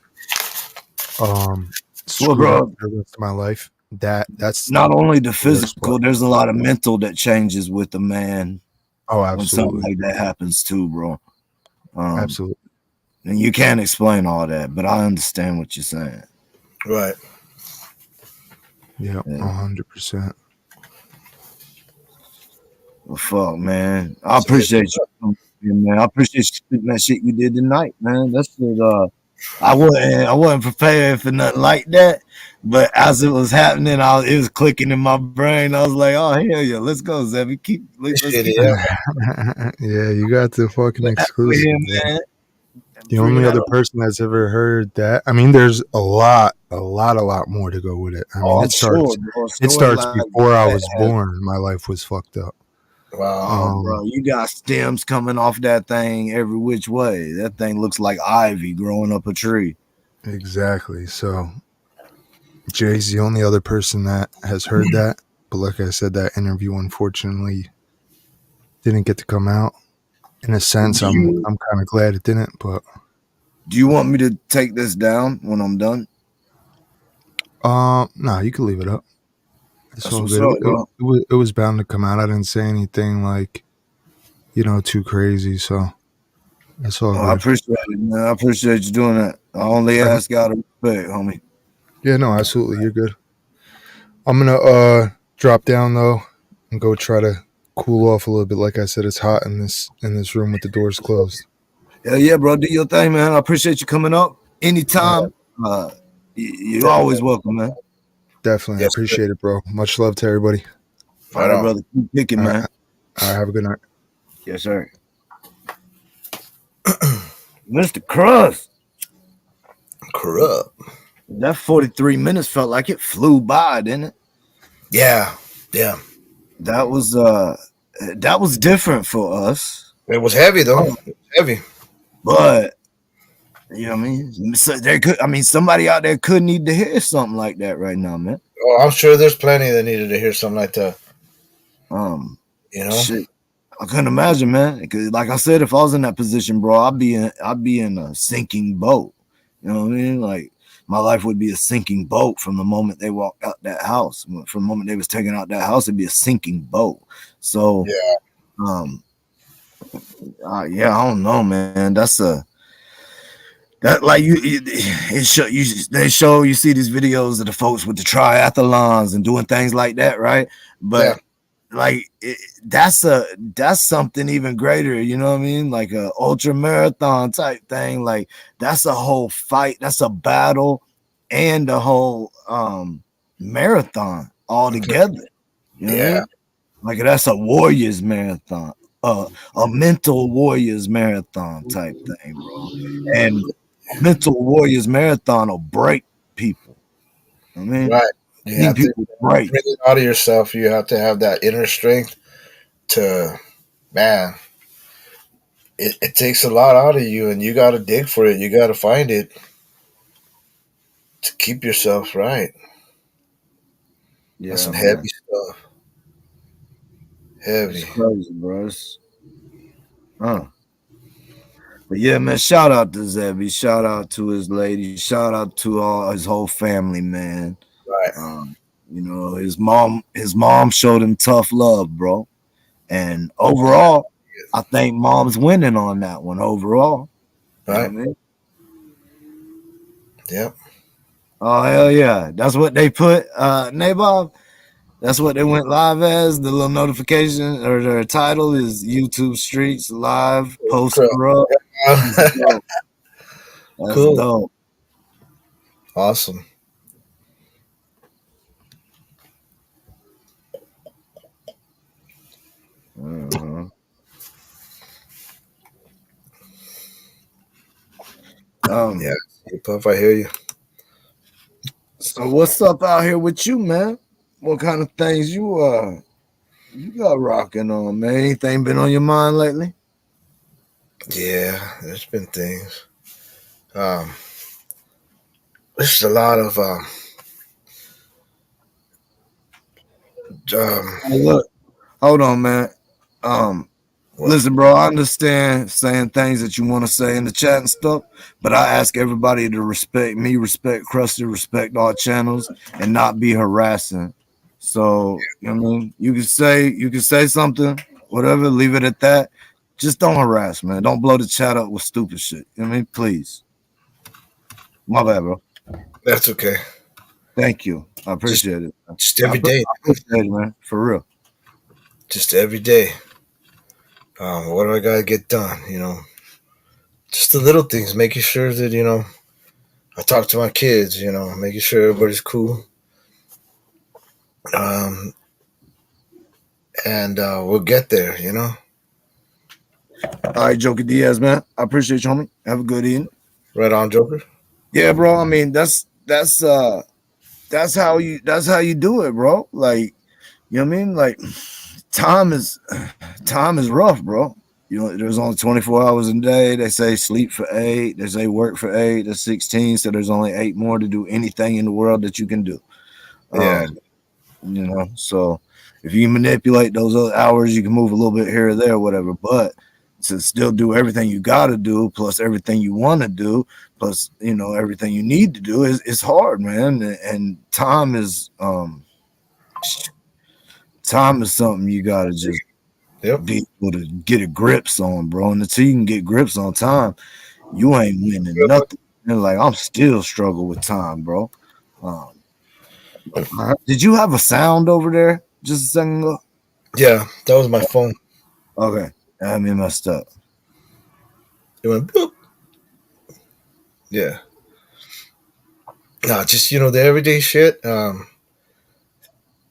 Well, screwed up bro, for the rest of my life, that's not only the the worst physical, part. there's a lot of mental that changes with the man Oh, when something absolutely, like that happens too, bro. Um, absolutely, and you can't explain all that, but I understand what you're saying. Right. yeah, Yeah. 100%. Well, fuck, man. I So hit appreciate you coming in, man. I appreciate you spitting that shit you did tonight, man. That shit, I wasn't prepared for nothing like that. But as it was happening, it was clicking in my brain. I was like, "Oh hell yeah, let's go, Zebby. Let's shit, keep yeah. Yeah, you got the fucking with exclusive, him, bro. man. And The bringing only that other up. person that's ever heard that. I mean, there's a lot more to go with it. I Oh, mean, I'm sure, bro. it Story starts like before I that was has. born. My life was fucked up. Wow. Oh, bro, you got stems coming off that thing every which way. That thing looks like ivy growing up a tree. Exactly. So Jay's the only other person that has heard that. But like I said, that interview unfortunately didn't get to come out. In a sense, Do I'm you I'm kind of glad it didn't. But do you want me to take this down when I'm done? no, you can leave it up. It's That's all what's good. up, bro. It was bound to come out. I didn't say anything like too crazy. So it's all Oh, I good. appreciate it, man. I appreciate you doing that. I only I, ask out of respect, homie. yeah, no, absolutely, you're good. I'm gonna drop down though and go try to cool off a little bit. Like I said, it's hot in this room with the doors closed. Hell yeah, bro. Do your thing, man. I appreciate you coming up Uh, anytime. You're always welcome, man. definitely, I Yes, sir. appreciate it, bro. Much love to everybody. All Right right, on. brother. Keep kicking, All right, man. all right, have a good night. Yes, sir. Mr. Crust. Corrupt. That 43 minutes felt like it flew by, didn't it? Yeah. Yeah. That was different for us. It was heavy though. Oh, It was heavy. but you know what I mean? So somebody out there could need to hear something like that right now, man. Oh, I'm sure there's plenty that needed to hear something like that. Um, You know? shit. I couldn't imagine, man. Because, like I said, if I was in that position, bro, I'd be in a sinking boat. You know what I mean? Like my life would be a sinking boat from the moment they walked out that house. From the moment they was taking out that house, it'd be a sinking boat. So, Yeah. Yeah, I don't know, man. That like they show you see these videos of the folks with the triathlons and doing things like that, right? Yeah. But like that's something even greater, you know what I mean? Like a ultra marathon type thing. Like that's a whole fight, that's a battle, and a whole marathon all together. You know what I Yeah. mean? Like that's a warrior's marathon, a mental warrior's marathon type thing, bro. And a mental warrior's marathon will break people. I mean, Right. You seen have to people break. bring it out of yourself. You have to have that inner strength to, man, it takes a lot out of you and you got to dig for it. You got to find it to keep yourself right. That's Yeah, some man. heavy stuff. It's Heavy. crazy, bro. But yeah, man, shout out to Zebby. Shout out to his lady. Shout out to all his whole family, man. Right. You know, his mom showed him tough love, bro. And overall, I think mom's winning on that one overall. You know what I Right. mean? Yep. Oh hell yeah, that's what they put. Nabob. That's what they went live as. The little notification or their title is YouTube Streets Live Post Corrupt. That's dope. That's Cool. dope. Awesome. Uh-huh. Yeah, hip hop. I hear you. So what's up out here with you, man? What kind of things you got rocking on, man? Anything been on your mind lately? Yeah, there's been things. Um, there's a lot of um. Hey, look, hold on, man. Um, What? Listen, bro, I understand saying things that you want to say in the chat and stuff, but I ask everybody to respect me, respect Krusty, respect all channels, and not be harassing. So, you know what I mean? You can say something, whatever, leave it at that. Just don't harass, man. Don't blow the chat up with stupid shit. You know what I mean? Please. My bad, bro. That's okay. Thank you. I Just, appreciate it. just every day. I appreciate it, man. For real. Just every day. What do I gotta get done? Just the little things, making sure that I talk to my kids. Making sure everybody's cool. Um, and we'll get there. All right, Joker Diaz, man. I appreciate you, homie. Have a good evening. Right on, Joker. Yeah, bro. I mean, that's how you do it, bro. Like, you know what I mean? Like time is time is rough, bro. You know, there's only 24 hours a day. They say sleep for 8. They say work for 8. That's 16. So there's only 8 more to do anything in the world that you can do. Yeah. So if you manipulate those other hours, you can move a little bit here or there, whatever. But to still do everything you got to do, plus everything you want to do, plus everything you need to do is hard, man. And time is something you got to just be able to get a grips on, bro. And until you can get grips on time, you ain't winning nothing. And like I'm still struggle with time, bro. Did you have a sound over there just a second ago? Yeah, that was my phone. Okay, I mean messed up. It went boop. Yeah. No, just the everyday shit.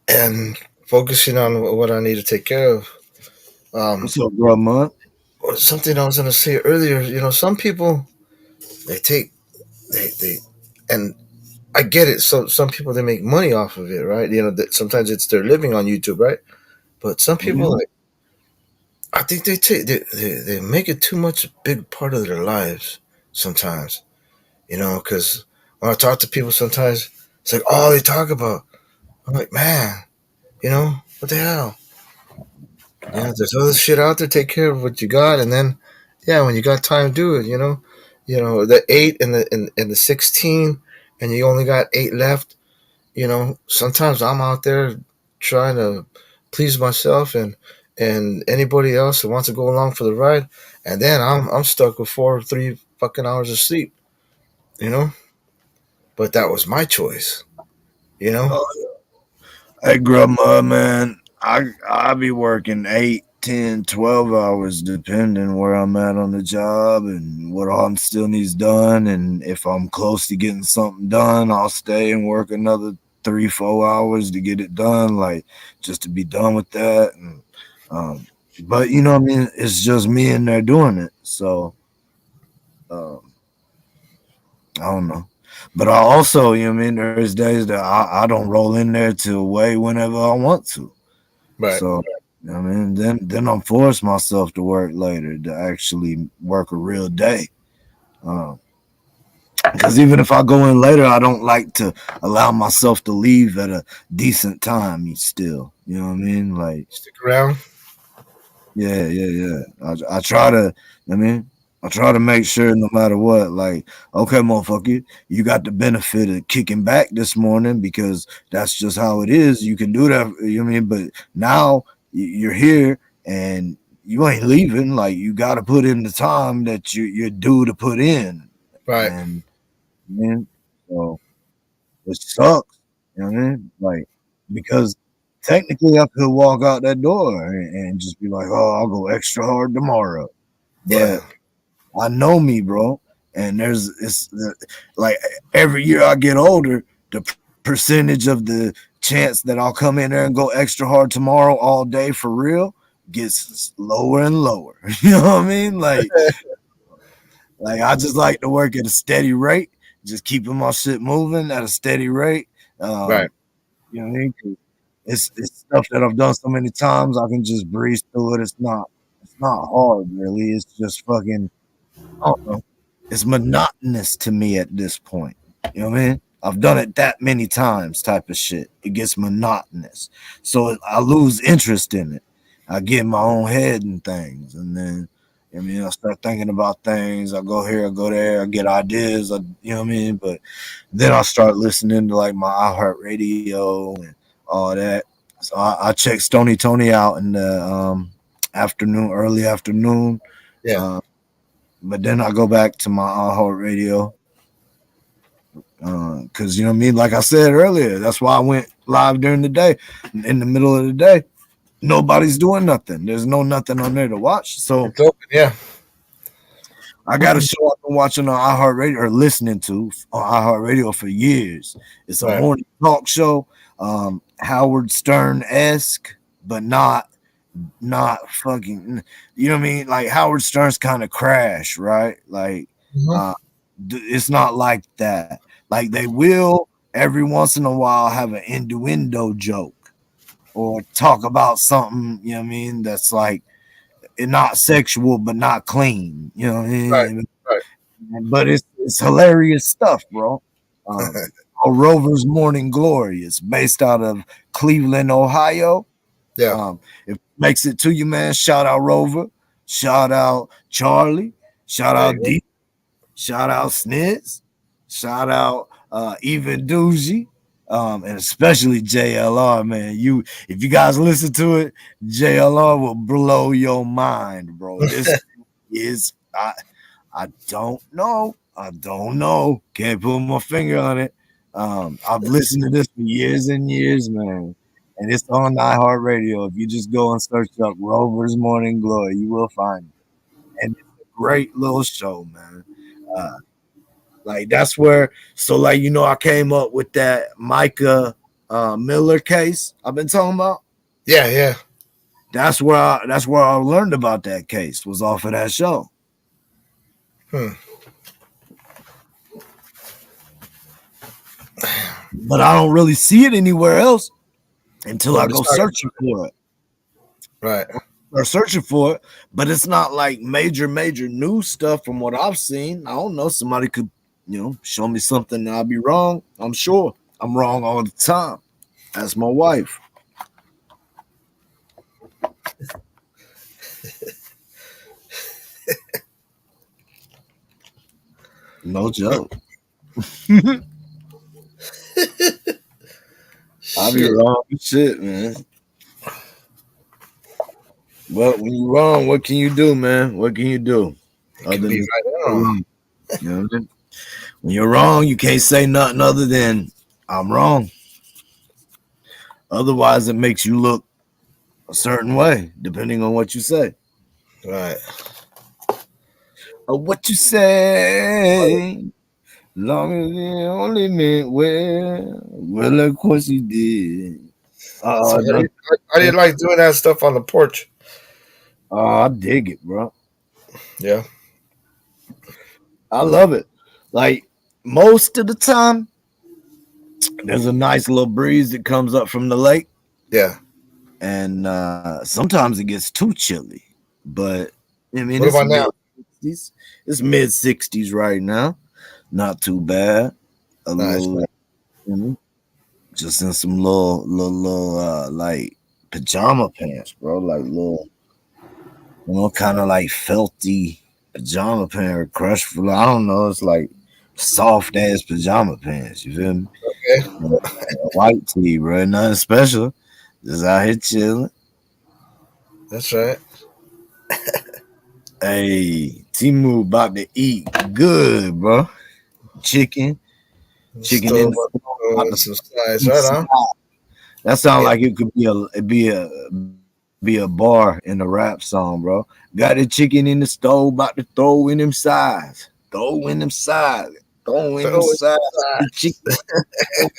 And focusing on what I need to take care of. What's up, bro, man? Something I was gonna say earlier. Some people they take they and I get it. So some people they make money off of it, right? That sometimes it's their living on YouTube, right? But some people like I think they make it too much a big part of their lives sometimes. Because when I talk to people, sometimes it's like all they talk about. I'm like, man, what the hell? There's other shit out there. Take care of what you got, and then, yeah, when you got time, do it. The 8 and the 16, and you only got 8 left. Sometimes I'm out there trying to please myself and anybody else who wants to go along for the ride, and then I'm stuck with 3 fucking hours of sleep. You know, but that was my choice. Hey, grandma, man, I be working 8, 10, 12 hours depending where I'm at on the job and what all still needs done. And if I'm close to getting something done, I'll stay and work another 3, 4 hours to get it done, like just to be done with that. And but you know what I mean? It's just me in there doing it. So um, I don't know. But I also, you know what I mean, there's days that I don't roll in there till way whenever I want to. Right. So you know what I mean, then I'm forced myself to work later to actually work a real day. Because even if I go in later, I don't like to allow myself to leave at a decent time. Still, you know what I mean? Like Stick around. yeah. I try to. I mean, I try to make sure no matter what. Like, okay, motherfucker, you got the benefit of kicking back this morning because that's just how it is. You can do that. You know what I mean? But now you're here and you ain't leaving. Like, you got to put in the time that you're due to put in. Right. And man, so which sucks. You know what I mean? Like, because technically I could walk out that door and just be like, oh, I'll go extra hard tomorrow. Yeah. But I know me, bro. And like every year I get older, the percentage of the chance that I'll come in there and go extra hard tomorrow all day for real gets lower and lower. You know what I mean? Like I just like to work at a steady rate, just keeping my shit moving at a steady rate. Right. You know what I mean? It's stuff that I've done so many times. I can just breeze through it. It's not hard really. It's just fucking, I don't know. It's monotonous to me at this point. You know what I mean? I've done it that many times, type of shit. It gets monotonous, so I lose interest in it. I get in my own head and things, and then I mean, I start thinking about things. I go here, I go there, I get ideas. You know what I mean? But then I start listening to like my iHeartRadio and all that. So I check Stony Tony out in the afternoon, early afternoon. Yeah. But then I go back to my iHeartRadio because you know what I mean. Like I said earlier, that's why I went live during the day. In the middle of the day, nobody's doing nothing. There's nothing on there to watch. So It's open. Yeah. I got a show I've been watching on iHeartRadio or listening to on iHeartRadio for years. It's a morning talk show, Howard Stern-esque, but not fucking. You know what I mean? Like Howard Stern's kind of crash, right? Like it's not like that. Like they will every once in a while have an innuendo joke or talk about something. You know what I mean? That's like not sexual, but not clean. You know what I mean? Right. But it's hilarious stuff, bro. Rover's Morning Glory. It's based out of Cleveland, Ohio. Yeah. If it makes it to you, man, shout out Rover. Shout out Charlie. Shout out Deep. Shout out Sniz. Shout out Even Doozy. And especially JLR, man. If you guys listen to it, JLR will blow your mind, bro. This is I don't know. Can't put my finger on it. I've listened to this for years and years, man. And it's on iHeartRadio. If you just go and search up Rover's Morning Glory, you will find it. And it's a great little show, man. Like that's where, so like you know, I came up with that Micah Miller case I've been talking about. Yeah. That's where I learned about that case, was off of that show. But I don't really see it anywhere else until I go searching for it. Right. Or searching for it, but it's not like major news stuff from what I've seen. I don't know. Somebody could, show me something and I'll be wrong. I'm sure I'm wrong all the time. That's my wife. No joke. I'll be wrong with shit, man. Well, when you're wrong, what can you do, man? What can you do? Other than wrong. You know what I mean? When you're wrong, you can't say nothing other than I'm wrong. Otherwise, it makes you look a certain way, depending on what you say. Right. What you say, long as it only meant well. Well, of course you did. I didn't like doing that stuff on the porch. I dig it, bro. Yeah. I love it. Like, most of the time, there's a nice little breeze that comes up from the lake. Yeah. And sometimes it gets too chilly. But, I mean, what about now? It's mid 60s right now. Not too bad. A little, just in some little like pajama pants, bro. Like little, kind of like felty pajama pants, crushed. I don't know. It's like soft ass pajama pants. You feel me? Okay. White tee, bro. Nothing special. Just out here chilling. That's right. Hey, Timu about to eat good, bro. Chicken in the Oh, some size, right on. That sounds Yeah. like it could be a bar in a rap song, bro. Got the chicken in the stove, about to throw in them sides. Throw in them sides. Throw in them Oh, sides. The size. chicken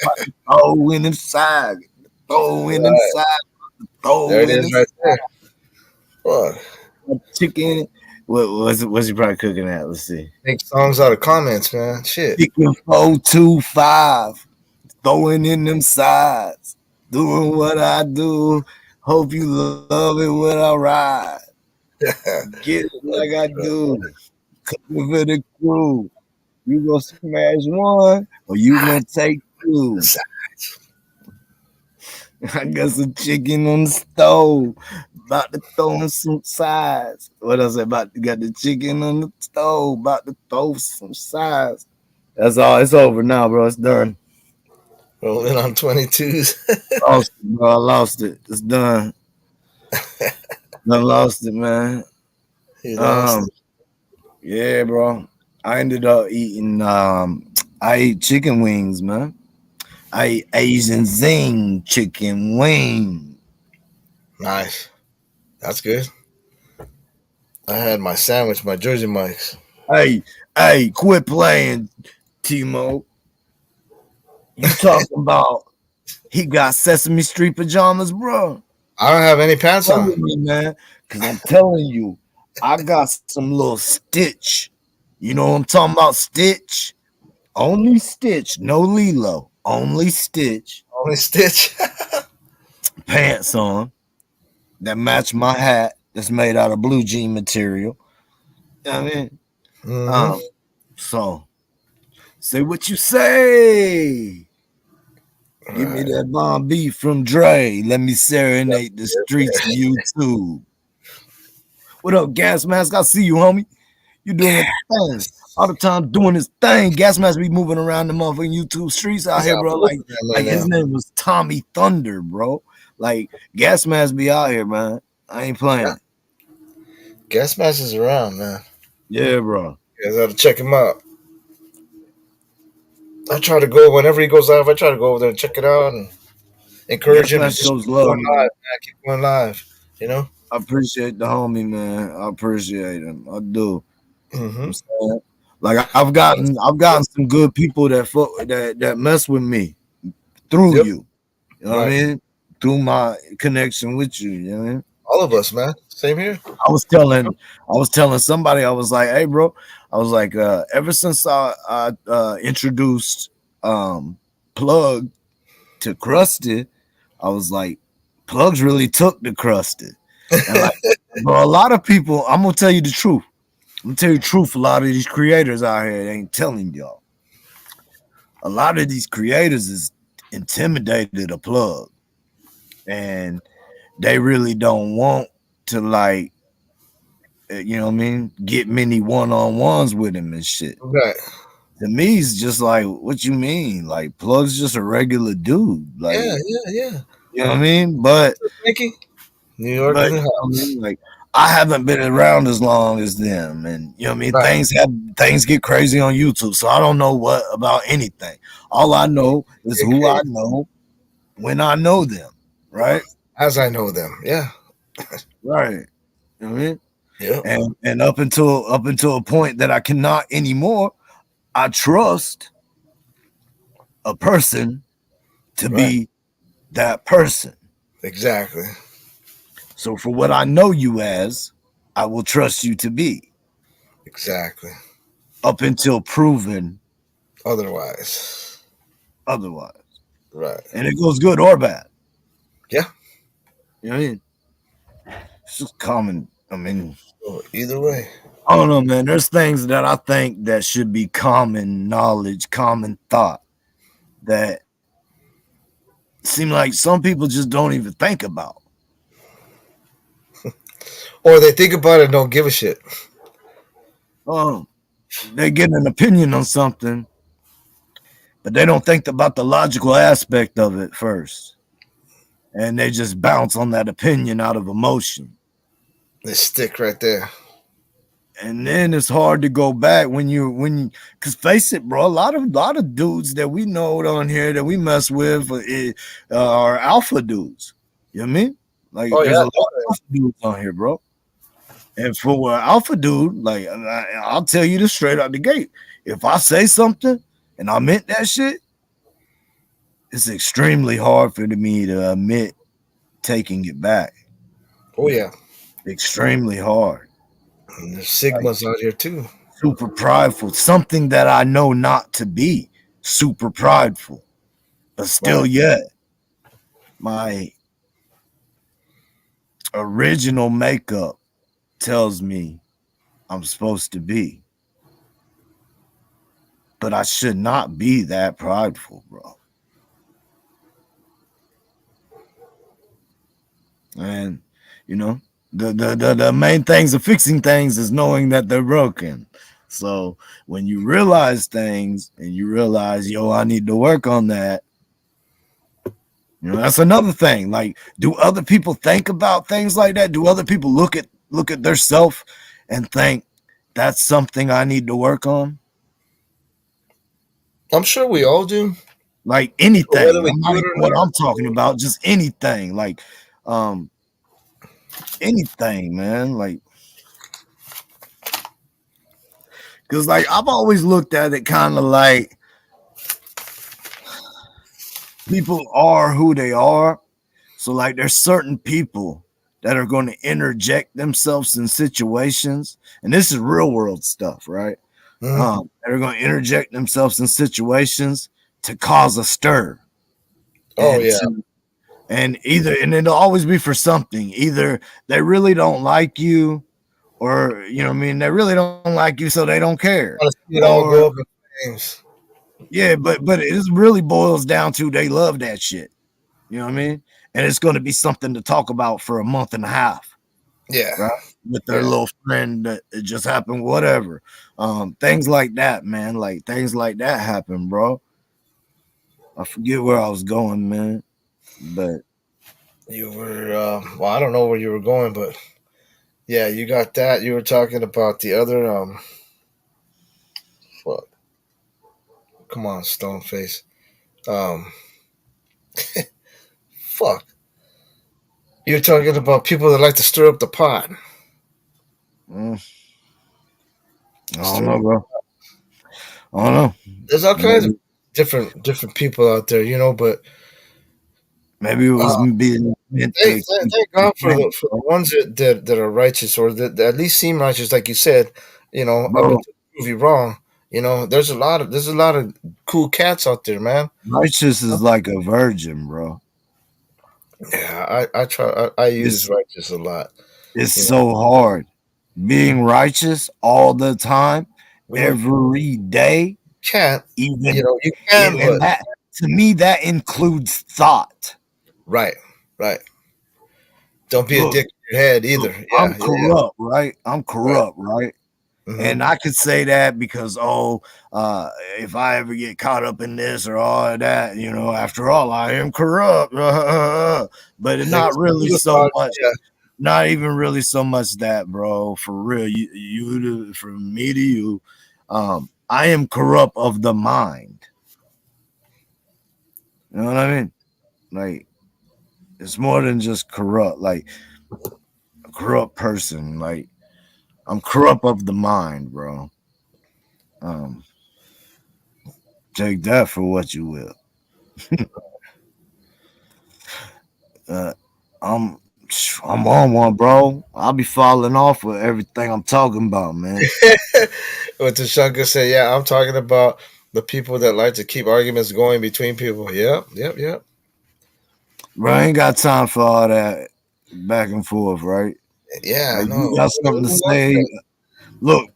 about to throw in them sides. Throw in them Right. sides. There Throw it in is them right there. What? chicken. What's he probably cooking at? Let's see. Make songs out of comments, man. Shit. Chicken 425. Throwing in them sides. Doing what I do. Hope you love it when I ride. Get it like I do. Cooking for the crew. You gonna smash one or you gonna take two? I got some chicken on the stove. About to throw in some sides. What else? About to got the chicken on the stove. About to throw some sides. That's all. It's over now, bro. It's done. Rolling on 22s. Lost it, bro. I lost it. It's done. I lost it, man. He lost Um, yeah, bro. I ended up eating. I ate chicken wings, man. I ate Asian zing chicken wing. Nice. That's good. I had my sandwich, my Jersey Mike's. Hey, quit playing, Timo. You talking about he got Sesame Street pajamas, bro? I don't have any pants Play on. with me, man. Cause I'm telling you, I got some little Stitch. You know what I'm talking about? Stitch. Only Stitch, no Lilo. Only Stitch Only Stitch. pants on that match my hat that's made out of blue jean material. You know what I mean? Mm-hmm. So say what you say. Give me Right. that bomb beat from Dre. Let me serenade the streets of YouTube. What up, Gas Mask? I see you, homie. You doing your thing. All the time doing his thing. Gas Mask be moving around the motherfucking YouTube streets out He's here, out bro. moving right Like his now. name was Tommy Thunder, bro. Like Gas Mask be out here, man. I ain't Yeah. playing. Gas Mask is around, man. Yeah, bro. You guys have to check him out. I try to go whenever he goes live. I try to go over there and check it out and encourage Gas him to Mask just shows keep love, going man. live, man. Keep going live. You know. I appreciate the homie, man. I appreciate him. I do. Mm-hmm. I'm saying? Like I've gotten some good people that mess with me through Yep. you. You know what I Right. mean? Through my connection with you. You know what I mean? All of us, man. Same here. I was telling somebody, I was like, hey bro, I was like, ever since I introduced Plug to Krusty, I was like, Plugs really took the Krusty. And like, bro, a lot of people, I'm gonna tell you the truth. I'm gonna tell you the truth. A lot of these creators out here they ain't telling y'all. A lot of these creators is intimidated a Plug, and they really don't want to like, you know what I mean, get many one-on-ones with him and shit. Right. To me, it's just like, what you mean? Like, Plug's just a regular dude. Like, Yeah. Yeah. you know what I mean? But Mickey. New York in you the know what I house. mean? Like, I haven't been around as long as them, and you know what I mean. Right. Things get crazy on YouTube, so I don't know what about anything. All I know is Get who I crazy. know when I know them. Right, As I know them. Yeah. right. You know what I mean? Yep. And up until a point that I cannot anymore, I trust a person to Right. be that person. Exactly. So for what I know you as, I will trust you to be Exactly. up until proven Otherwise. otherwise. Right. And it goes good or bad. Yeah. You know what I mean? It's just common. I mean, So either way. I don't know, man. There's things that I think that should be common knowledge, common thought that seem like some people just don't even think about. Or they think about it and don't give a shit. They get an opinion on something, but they don't think about the logical aspect of it first. And they just bounce on that opinion out of emotion. They stick right there. and then it's hard to go back because face it, bro, a lot of dudes that we know on here that we mess with are alpha dudes. You know what I mean? Like Oh there's yeah, a lot of alpha dudes on here, bro. And for an alpha dude, like I'll tell you this straight out the gate. If I say something and I meant that shit, it's extremely hard for me to admit taking it back. oh yeah. Extremely hard. And there's Like sigmas out here too. super prideful. Something that I know not to be. Super prideful. But still Right. yet, my original makeup tells me I'm supposed to be. But I should not be that prideful, bro. And you know, the main things of fixing things is knowing that they're broken. So when you realize things and you realize, yo, I need to work on that. You know, that's another thing. Like, do other people think about things like that? Do other people look at their self and think that's something I need to work on? I'm sure we all do. Like Whether anything. we I'm do not it even or what not. I'm talking about, just anything. Like um anything, man. Like because like I've always looked at it kind of like people are who they are. So like there's certain people that are going to interject themselves in situations, and this is real world stuff, right? Mhm. That are going to interject themselves in situations to cause a stir Oh and yeah. and it'll always be for something. Either they really don't like you, or you know what I mean, they really don't like you, so they don't care. Want to see it all Or go up in flames. yeah, but it just really boils down to they love that shit. You know what I mean? And it's going to be something to talk about for a month and a half, Yeah. right? With their Yeah. little friend that it just happened, whatever. Things like that, man. Like things like that happen, bro. I forget where I was going, man. But You were well, I don't know where you were going, but yeah, you got that. You were talking about the other fuck. Come on, Stoneface. Um fuck. You're talking about people that like to stir up the pot. mm, I don't Stir know, up. bro. I don't know. There's all kinds of Maybe, different people out there, but maybe it was being meant to thank God for prank, the ones that are righteous or that at least seem righteous, like you said. Up bro. until prove you wrong. There's a lot of cool cats out there, man. Righteous is like a virgin, bro. Yeah, I try. I use It's righteous a lot. it's You know, so hard being righteous all the time, we don't every day. can't. Even You can, and but that to me that includes thought. right, right. Don't be a Look, dick in your head either. I'm Yeah, yeah, yeah. corrupt, right? I'm Right. corrupt, right? Hmm. And I could say that because uh, if I ever get caught up in this or all of that, after all, I am corrupt. But it's not really so much. Yeah, Not even really so much that, bro. For real, from me to you, I am corrupt of the mind. You know what I mean? Like it's more than just corrupt. Like a corrupt person. Like I'm corrupt of the mind, bro. Um, take that for what you will. Uh, I'm I'm on one, bro. I'll be falling off with everything I'm talking about, man. what Tashanka said. Yeah, I'm talking about the people that like to keep arguments going between people. Yep, yep, yep. Bro, I ain't got time for all that back and forth, right? Yeah, Like you no. got something to Who wants say. that? Look,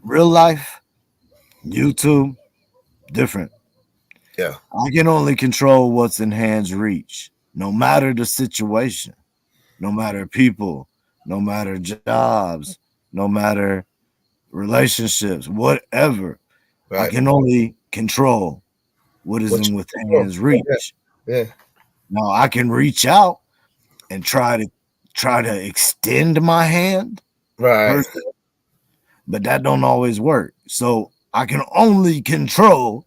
real life, YouTube, different. Yeah, I can only control what's in hand's reach, no matter the situation, no matter people, no matter jobs, no matter relationships, whatever. I right. can only control what is What in you with control? hand's reach. Yeah, yeah. Now I can reach out and try to extend my hand, Right. But that don't always work. So I can only control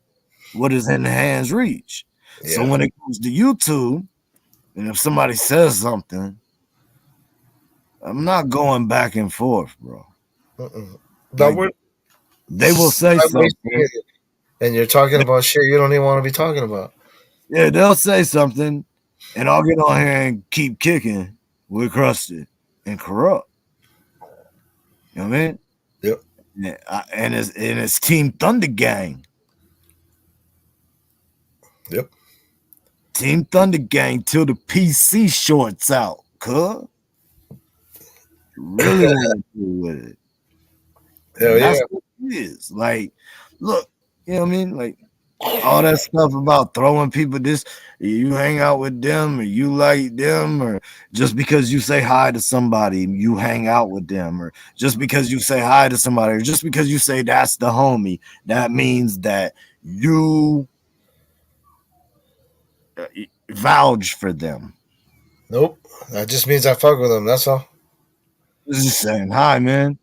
what is in the hand's reach. So Yeah. when it comes to YouTube, and if somebody says something, I'm not going back and forth, bro. Mm-mm. Now Like we're they will say I'm wasting something. it, and you're talking about shit you don't even want to be talking about. Yeah, they'll say something, and I'll get on here and keep kicking with Crusted and Corrupt. You know what I mean? Yep. Yeah, and it's Team Thunder Gang. Yep. Team Thunder Gang till the PC shorts out, cuz. Really want to do with it. Hell And yeah. that's what it is. Like, look, you know what I mean? Like all that stuff about throwing people this, you hang out with them or you like them, or just because you say hi to somebody, you hang out with them, or just because you say hi to somebody, or just because you say that's the homie, that means that you vouch for them. Nope. That just means I fuck with them. That's all. Just saying hi, man.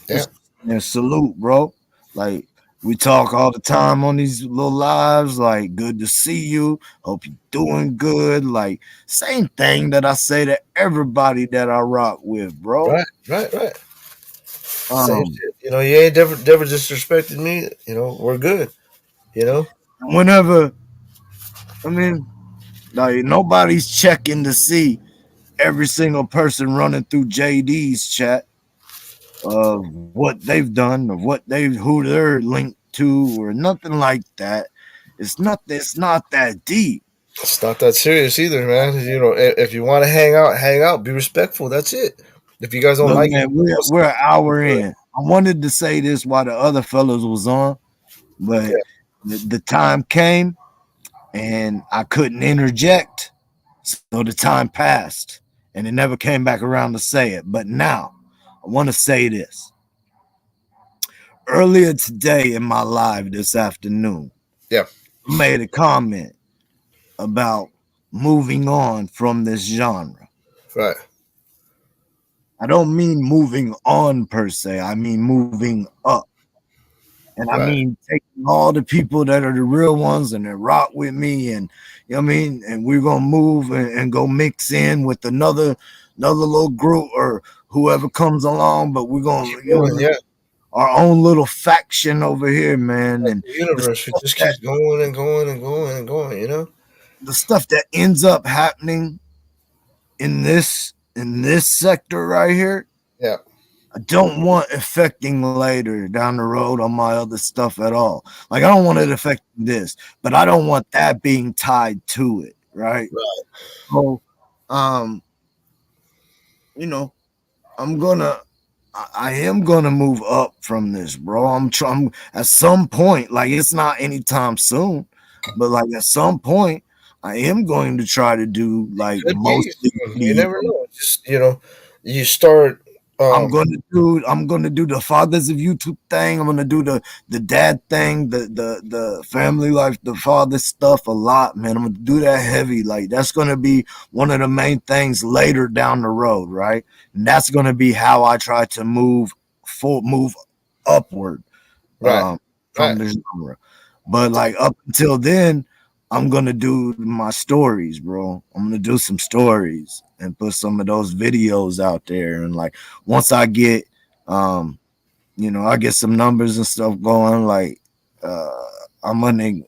Yeah. Just salute, bro. Like we talk all the time on these little lives. Like, good to see you. Hope you're doing good. Like, same thing that I say to everybody that I rock with, bro. Right. Right. Right. Same Um, shit. You know, you ain't never disrespected me. You know, we're good. You know. whenever I mean, like nobody's checking to see every single person running through JD's chat of what they've done, of what they've who they're linked to, or nothing like that. It's not that deep. It's not that serious either, man. You know, if you want to hang out, hang out. Be respectful. That's it. If you guys don't Look, like man, we're an hour in. I wanted to say this while the other fellows was on, but yeah, the time came and I couldn't interject. So the time passed and it never came back around to say it. But now I want to say this. Earlier today in my live this afternoon, yeah, I made a comment about moving on from this genre. right, I don't mean moving on per se, I mean moving up. And I right. mean taking all the people that are the real ones and that rock with me, and you know what I mean, and we're gonna move and go mix in with another little group or whoever comes along, but we're gonna, Keep you know, going. Yeah, our own little faction over here, man. like And the the universe, it stuff just that keeps going and going and going and going. You know. ends up happening in this sector right here, Yeah. I don't want affecting later down the road on my other stuff at all. Like I don't want it affecting this, but I don't want that being tied to it, right? Right. So, um, you know, I'm gonna I am gonna move up from this, bro. I'm trying at some point, like it's not anytime soon, but like at some point, I am going to try to do like Could be mostly soon. You videos. never know. Just you start. I'm gonna do the fathers of YouTube thing. I'm gonna do the dad thing, the family life, the father stuff a lot, man. I'm gonna do that heavy. Like that's gonna be one of the main things later down the road, right? And that's gonna be how I try to move upward Right. from Right. the genre. But like up until then, I'm gonna do my stories, bro. I'm gonna do some stories and put some of those videos out there. And like once I get, um, I get some numbers and stuff going. Like uh, I'm gonna,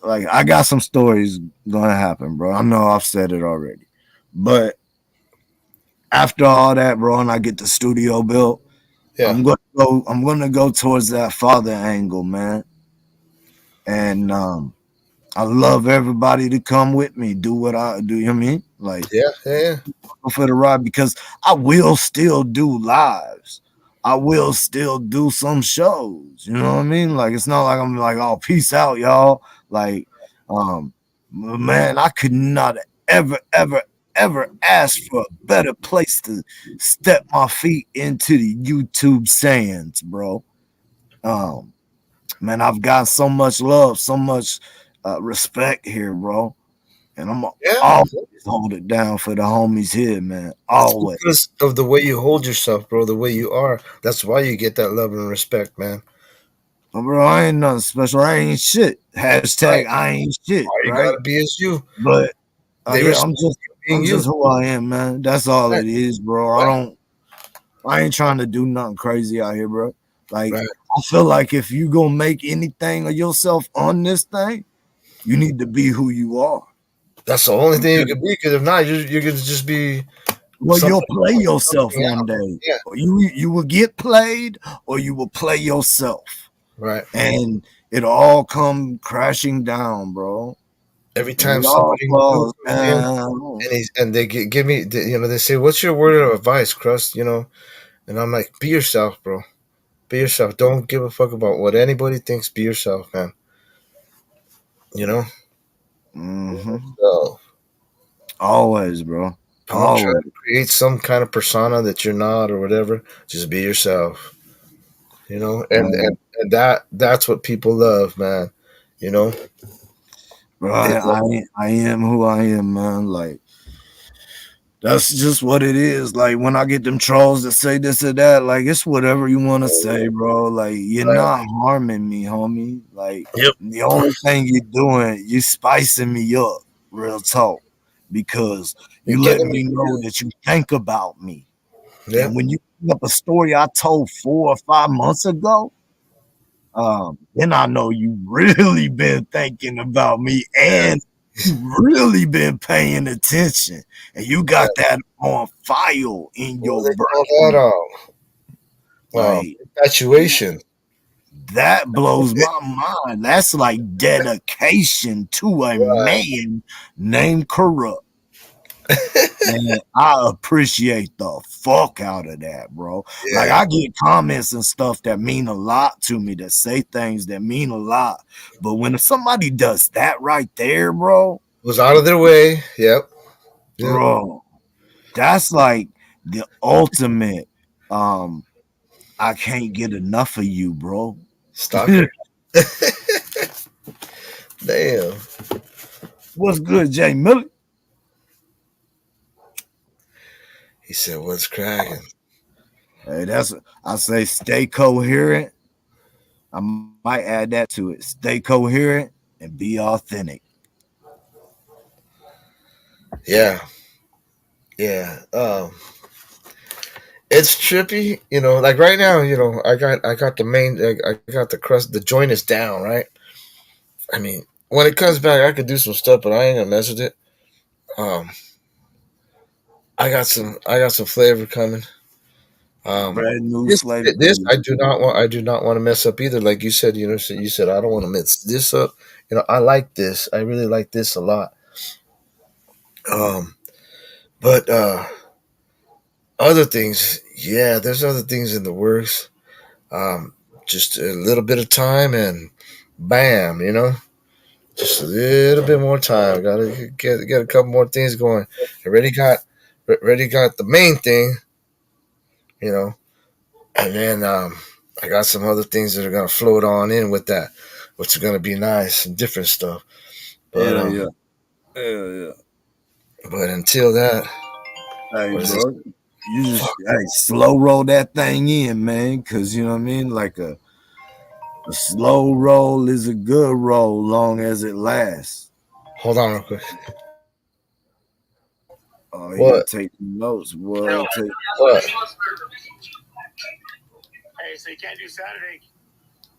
like I got some stories gonna happen, bro. I know I've said it already, but after all that, bro, and I get the studio built, Yeah. I'm gonna go towards that father angle, man. And I love everybody to come with me, do what I do. You know what I mean? Like Yeah. Yeah. Yeah. go for the ride because I will still do lives. I will still do some shows. You know what I mean? Like it's not like I'm like, oh, peace out, y'all. Like, man, I could not ever ask for a better place to step my feet into the YouTube sands, bro. Um, man, I've got so much love, so much respect here, bro. and I'm Yeah, always hold it down for the homies here, man. it's Always. because of the way you hold yourself, bro. The way you are. That's why you get that love and respect, man. Bro, I ain't nothing special. I ain't shit. Right. Hashtag I ain't shit, All you right? gotta be is you. But They yeah, respect you being I'm you. just who I am, man. That's all Right. it is, bro. Right. I ain't trying to do nothing crazy out here, bro. Like Right. I feel like if you gonna make anything of yourself on this thing, you need to be who you are. That's the only thing you could be. Because if not, you're gonna just be Well, you'll something, play yourself something one else. day. Yeah. Or you will get played, or you will play yourself, Right. and it'll all come crashing down, bro. Every And time it all somebody new falls comes in, down. and they give me, they say, "What's your word of advice, Crust?" And I'm like, "Be yourself, bro. Be yourself. Don't give a fuck about what anybody thinks. Be yourself, man. You know." Mm-hmm. So Always, bro. don't try Always. to create some kind of persona that you're not or whatever. Just be yourself. And Man. that's what people love, man. You know, Bro, they love, I am who I am, man. Like that's just what it is. Like when I get them trolls that say this or that, like it's whatever you want to say, bro. Like you're right? not harming me, homie. Like Yep. the only thing you're doing, you spicing me up, real talk, because You're you let getting me me. know that you think about me. And Yep. when you bring up a story I told 4 or 5 months ago, then I know you really been thinking about me and you really been paying attention, and you Yeah. got that on file in What your do they call that? brain. Like Infatuation. that blows my mind. That's like dedication to a Right. man named Corrupt. And I appreciate the fuck out of that, bro. Like Yeah. I get comments and stuff that mean a lot to me, that say things that mean a lot. But when somebody does that right there, Was out of their way. Yep. Yep. bro, that's like the ultimate. Um, I can't get enough of you, bro. Stalker. Damn. What's good, Jay Miller? He said, "What's cracking?" Hey, that's I say stay coherent. I might add that to it. Stay coherent and be authentic. Yeah. Yeah. It's trippy. Like right now. I got the main. I got the crust. The joint is down. Right. I mean, when it comes back, I could do some stuff, but I ain't gonna mess with it. Um, I got some flavor coming. Brand new This flavor. this I do not want to mess up either. Like you said, you said I don't want to mess this up. I like this. I really like this a lot. But other things, yeah, there's other things in the works. Um, just a little bit of time and bam, just a little bit more time. Got to get a couple more things going. Already got, already got the main thing, you know, and then I got some other things that are gonna float on in with that, which are gonna be nice and different stuff. But Hell yeah. Hell yeah. but until that, Hey, what is this? bro. You just Fuck. slow roll that thing in, man. Cause you know what I mean? Like a slow roll is a good roll long as it lasts. Hold on real quick. Oh, he What? take notes, boy. Take What? Hey, so you can't do Saturday.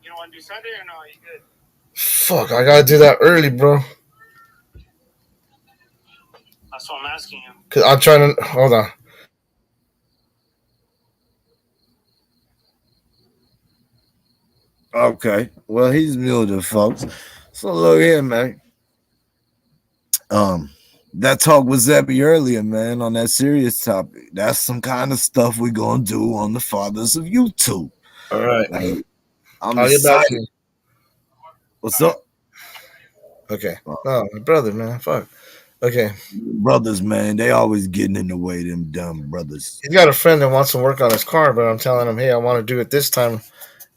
You don't want to do Sunday or no? You good? Fuck! I gotta do that early, bro. That's what I'm asking you. Cause I'm trying to hold on. okay. Well, he's muted, folks. So look here, man. Um, that talk with Zebby earlier, man, on that serious topic. That's some kind of stuff we're gonna do on the Fathers of YouTube. All right. Like, I'm I'll get back to excited. you. What's up? Okay. No, my brother, man. Fuck. Okay. Brothers, man, they always getting in the way, them dumb brothers. He's got a friend that wants to work on his car, but I'm telling him, hey, I want to do it this time.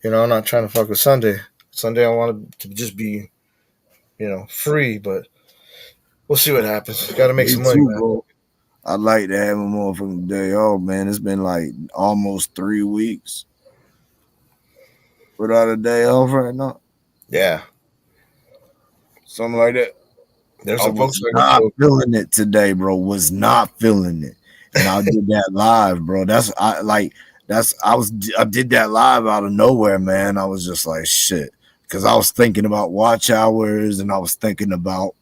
I'm not trying to fuck with Sunday. Sunday, I want it to just be, free. But We'll see what happens. Got to make Me some money, too, man. bro. I'd like to have a motherfucking day off, man. It's been like almost 3 weeks without a day off right now. Yeah, Something like that. there's I a was Volkswagen not store. feeling it today, bro. Was not feeling it. And I did that live, bro. I did that live out of nowhere, man. I was just like shit. Cause I was thinking about watch hours and I was thinking about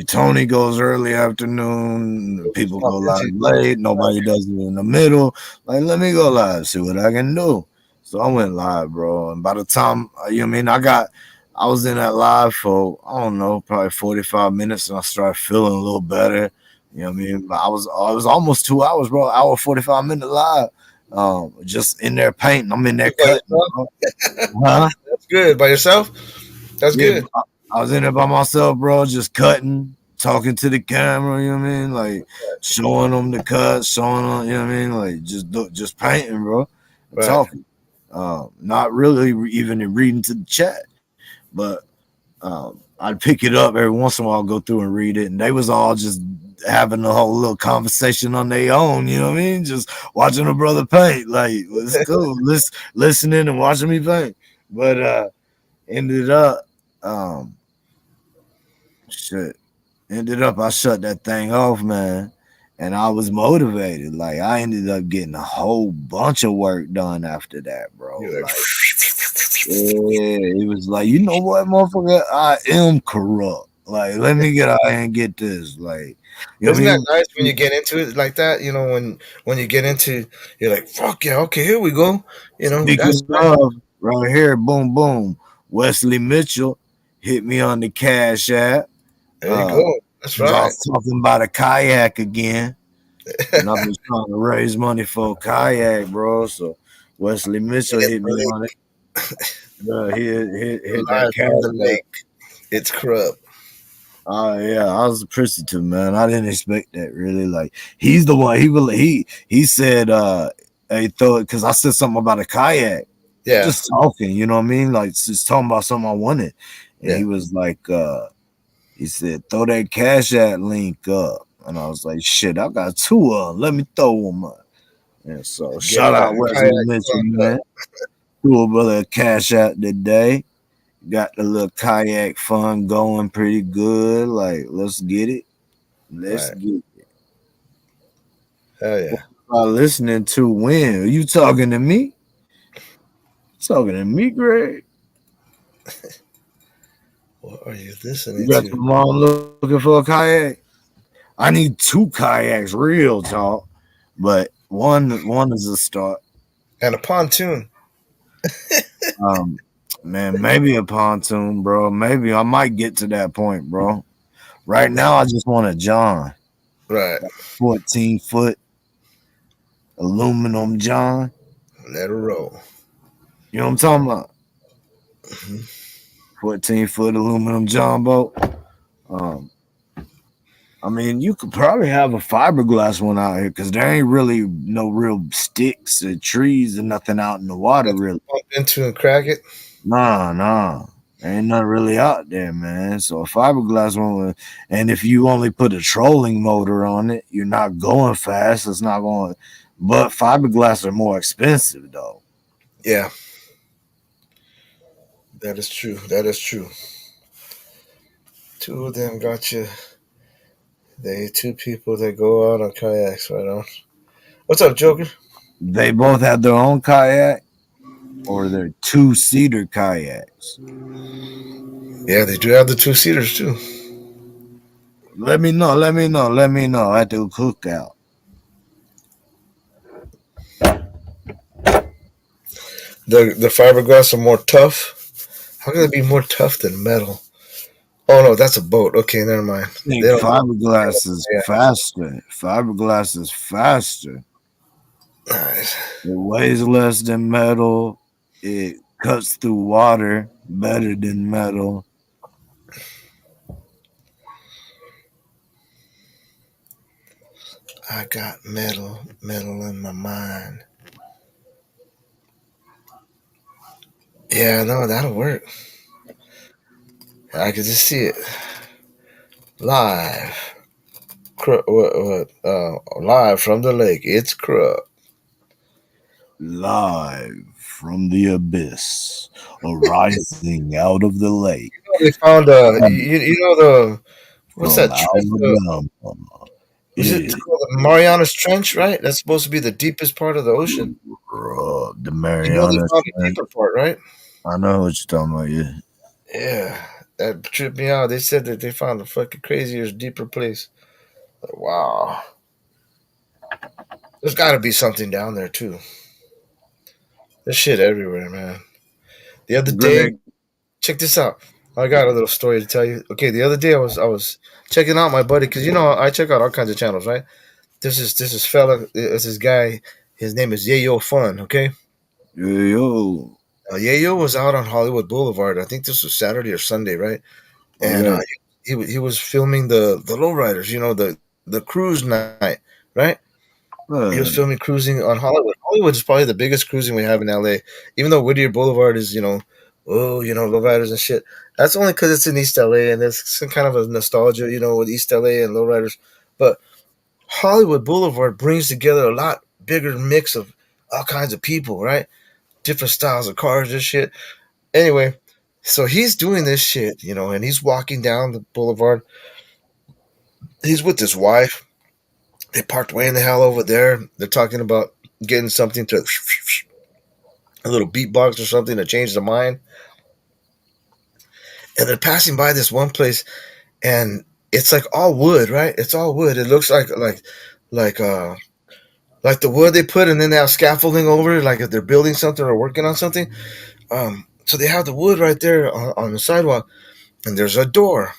Tony goes early afternoon. People go live late. Nobody does it in the middle. Like, let me go live, see what I can do. So I went live, bro. And by the time you know what I mean, I was in that live for I don't know, probably 45 minutes, and I started feeling a little better. You know what I mean? But I was almost 2 hours, bro. Hour 45 minute live. Just in there painting. I'm in there You by cutting, yourself? bro. Huh? That's good. By yourself? That's Yeah, good. I was in there by myself, bro, just cutting, talking to the camera, you know what I mean? Like showing them the cuts, showing them, you know what I mean? Like just painting, bro, and Right. talking. Not really even reading to the chat, but I'd pick it up every once in a while, go through and read it, and they was all just having a whole little conversation on their own, you know what I mean? Just watching a brother paint, like it's cool, listening and watching me paint. But ended up, um, shit. Ended up, I shut that thing off, man, and I was motivated. Like I ended up getting a whole bunch of work done after that, bro. You're like, Like, yeah, it was like, you know what, motherfucker, I am corrupt. Like, let me get out here and get this. Like, you know what isn't I that nice when mean? you get into it like that? You know, when you get into, you're like, fuck yeah, okay, here we go. You know, that's Speaking of, right here, boom, boom. Wesley Mitchell hit me on the Cash App. there you Uh, go. That's because I right. was talking about a kayak again. And I've been trying to raise money for a kayak, bro. So Wesley Mitchell Hit hit me the link on it. Hit that live from cash. the lake. It's corrupt. Oh yeah, I was appreciative, man. I didn't expect that really. Like he's the one. He said, "Hey, throw it," because I said something about a kayak. Yeah, Just talking, you know what I mean? Like just talking about something I wanted, and yeah. he was like, he said, "Throw that cash app link up," and I was like, "Shit, I got two of them. Let me throw them up." And so Get shout that out Wesley kayak Mitchell, pumped up. man. Do a brother cash out today. Got the little kayak fun going pretty good. Like, let's get it. Let's Right. get it. Hell What yeah. am I listening to when? Are you talking to me? Talking to me, Greg? What are you You listening got to? your mom looking for a kayak? I need two kayaks, real talk. But one is a start. And a pontoon. Um, man, maybe a pontoon, bro. Maybe I might get to that point, bro. Right now, I just want a John, Right. 14-foot aluminum John. Let her roll. You know what I'm talking about? Mhm. 14-foot aluminum John boat. Um, I mean, you could probably have a fiberglass one out here because there ain't really no real sticks or trees or nothing out in the water, Nothing really. to bump into and crack it. Nah. There ain't nothing really out there, man. So a fiberglass one, and if you only put a trolling motor on it, you're not going fast. It's not going. But fiberglass are more expensive, though. Yeah, that is true. That is true. Two of them got you. They two people that go out on kayaks, right on. What's up, Joker? They both have their own kayak, or they're two-seater kayaks. Yeah, they do have the two seaters too. Let me know at the cookout. The fiberglass are more tough. How can they be more tough than metal? Oh no, that's a boat. Okay, never mind. I think They don't. fiberglass is Yeah, faster. Fiberglass is faster. nice. It weighs less than metal. It cuts through water better than metal. I got metal in my mind. Yeah, no, that'll work. I can just see it. live, live from the lake. It's Crook. Live from the abyss, arising out of the lake They found you know the what's from that trench? Alabama. Was It it's called the Marianas Trench, right? That's supposed to be the deepest part of the ocean. the You know they Mariana found a Trench. deeper part, right? I know what you're talking about. Yeah, Yeah, that tripped me out. They said that they found a fucking crazier, deeper place. Like, wow, there's got to be something down there too. There's shit everywhere, man. The other day, good. check this out. I got a little story to tell you. Okay, the other day I was checking out my buddy because you know I check out all kinds of channels, right? This is fella. This is guy. His name is Yayo Fun. Okay, Yo, Yayo was out on Hollywood Boulevard. I think this was Saturday or Sunday, right? And okay. he was filming the lowriders. You know the cruise night, right? He was Uh, filming cruising on Hollywood. Hollywood is probably the biggest cruising we have in LA. Even though Whittier Boulevard is, oh, lowriders and shit. That's only because it's in East LA and there's some kind of a nostalgia, with East LA and lowriders. But Hollywood Boulevard brings together a lot bigger mix of all kinds of people, right? Different styles of cars and shit. Anyway, so he's doing this shit, and he's walking down the boulevard. He's with his wife. They parked way in the hell over there. They're talking about getting something to a little beatbox or something to change the mind. And they're passing by this one place, and it's like all wood, right? It's all wood. It looks like like the wood they put, and then they have scaffolding over it, like if they're building something or working on something. So they have the wood right there on the sidewalk, and there's a door.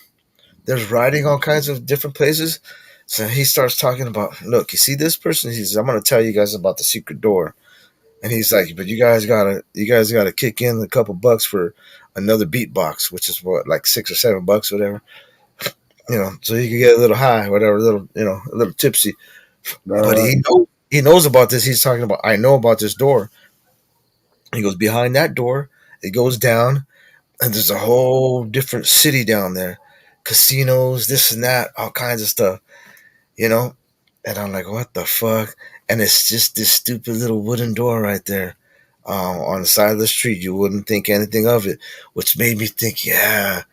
There's writing all kinds of different places. So he starts talking about, look, you see this person? He says, I'm gonna tell you guys about the secret door. And he's like, but you guys gotta kick in a couple bucks for another beatbox, which is what, like $6 or $7, whatever. So you can get a little high, whatever, a little tipsy. But uh, he knows about this. He's talking about, I know about this door. He goes, behind that door, it goes down, and there's a whole different city down there. Casinos, this and that, all kinds of stuff, you know? And I'm like, what the fuck? And it's just this stupid little wooden door right there on the side of the street. You wouldn't think anything of it, which made me think, yeah,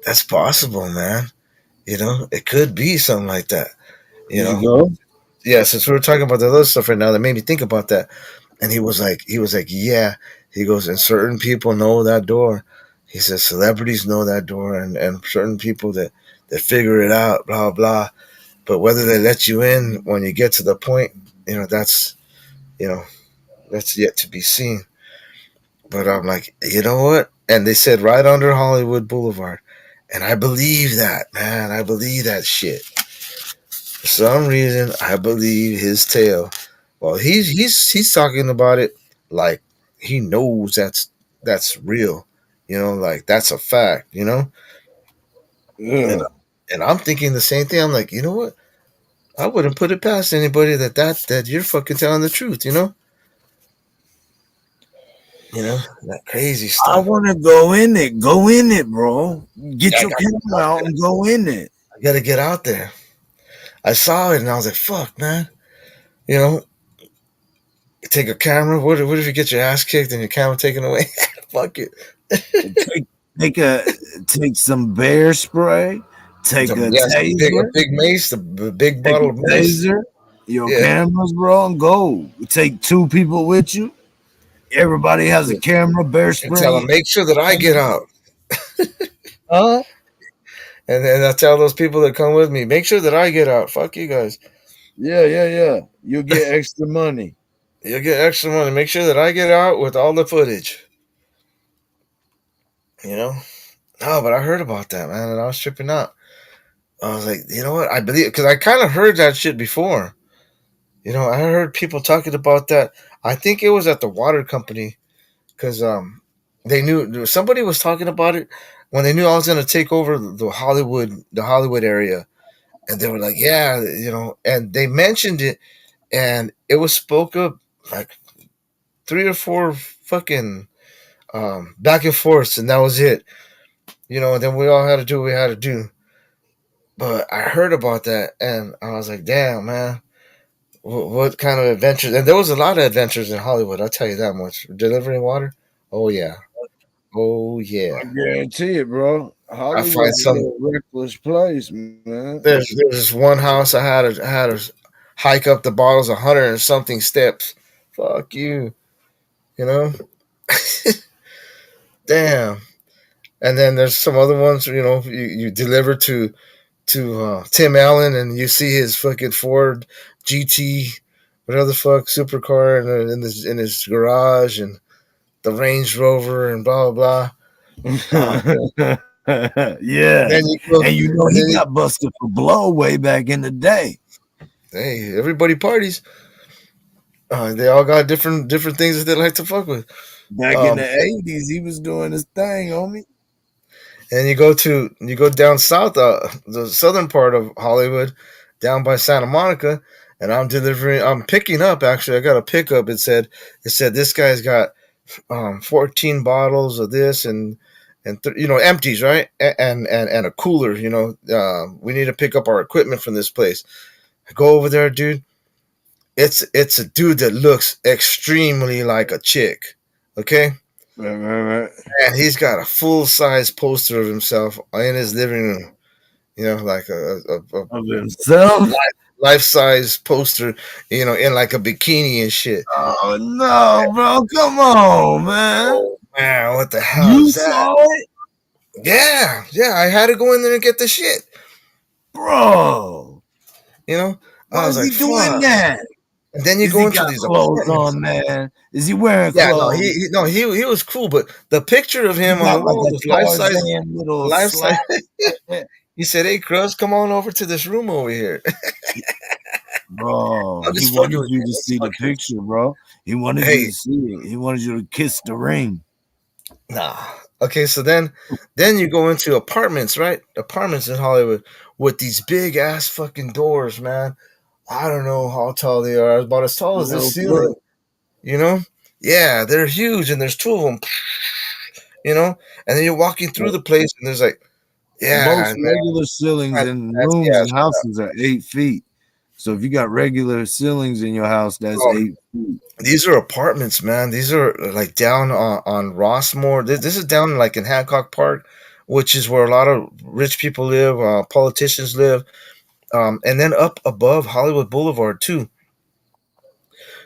that's possible, man. It could be something like that. You there you know, go. yeah. Since we were talking about the other stuff right now, that made me think about that. And he was like, yeah. He goes, and certain people know that door. He says celebrities know that door, and certain people that figure it out, blah blah. But whether they let you in when you get to the point, that's you know that's yet to be seen. But I'm like, you know what? And they said right under Hollywood Boulevard, and I believe that, man. I believe that shit. For some reason, I believe his tale. Well, he's talking about it like he knows that's real. Like that's a fact. And Yeah. and I'm thinking the same thing. I'm like, you know what? I wouldn't put it past anybody that you're fucking telling the truth. That crazy I stuff. want to go in it. Go in it, bro. Get I your got camera out and go in it. I got to get out there. I saw it and I was like, fuck, man. You know, take a camera. What if you get your ass kicked and your camera taken away? Fuck it. Take take some bear spray. Take a Yes, a taser. big mace, the big Take bottle a of mace. taser. Your Yeah, cameras, bro, and go. Take 2 people with you. Everybody has a yeah. camera. Bear And tell spray. them, make sure that I get out. Huh? And then I tell those people that come with me, make sure that I get out. Fuck you guys. Yeah, yeah, yeah. You'll get extra money. You'll get extra money. Make sure that I get out with all the footage. You know? No, but I heard about that, man, and I was tripping out. I was like, you know what? I believe, because I kind of heard that shit before. I heard people talking about that. I think it was at the water company because they knew somebody was talking about it when they knew I was going to take over the Hollywood area, and they were like, yeah, and they mentioned it, and it was spoke up like 3 or 4 fucking back and forths, and that was it. And then we all had to do what we had to do. But I heard about that, and I was like, damn, man, what kind of adventures? And there was a lot of adventures in Hollywood. I'll tell you that much. Delivering water. Oh yeah. Oh I yeah. guarantee it, bro. I find Hollywood's a some. little reckless place, man. There's this one house I had to hike up the bottles 100 and something steps. Fuck you. You know. Damn. And then there's some other ones. You deliver to Tim Allen, and you see his fucking Ford GT, whatever the fuck, supercar in his garage, and the Range Rover, and blah blah blah. And Yeah. then you go, And you know and he then got busted for blow way back in the day. hey, everybody parties. They all got different things that they like to fuck with. Back in Um, the 80s, he was doing his thing, homie. and you go down south, the southern part of Hollywood, down by Santa Monica, and I'm picking up. Actually, I got a pickup. It said this guy's got 14 bottles of this and empties, right, and a cooler. We need to pick up our equipment from this place. I go over there, dude. It's a dude that looks extremely like a chick. Okay. Right. And he's got a full size poster of himself in his living room. Like a Of himself. life size poster. In like a bikini and shit. Oh no, bro! Come on, man. Oh man, what the hell You is that? saw it, Yeah. I had to go in there and get the shit. bro. I Why was is he like, doing fuck. that? And then you Is go he into got these clothes apartments. on, man? Is he wearing Yeah, no, clothes? he was cool, but the picture of He him on the got like wall a was Tarzan little life size. slap like that. He said, "Hey, Cruz, come on over to this room over here." Bro, I'm he just fucking wanted with you you. to I'm just see the fucking with picture, bro. He wanted you. you Hey, to see it. He wanted you to kiss the ring. nah. Okay, so then you go into apartments, right? Apartments in Hollywood with these big ass fucking doors, man. I don't know how tall they are, about as tall as this 12 ceiling. foot. You know? Yeah, they're huge, and there's two of them. You know, and then you're walking through the place, and there's like, yeah, Most man, regular ceilings in that's rooms yeah. and houses are 8 feet. So if you got regular ceilings in your house, that's Um, 8 feet. these are apartments, man. These are like down on Rossmore. This is down like in Hancock Park, which is where a lot of rich people live, politicians live, and then up above Hollywood Boulevard too.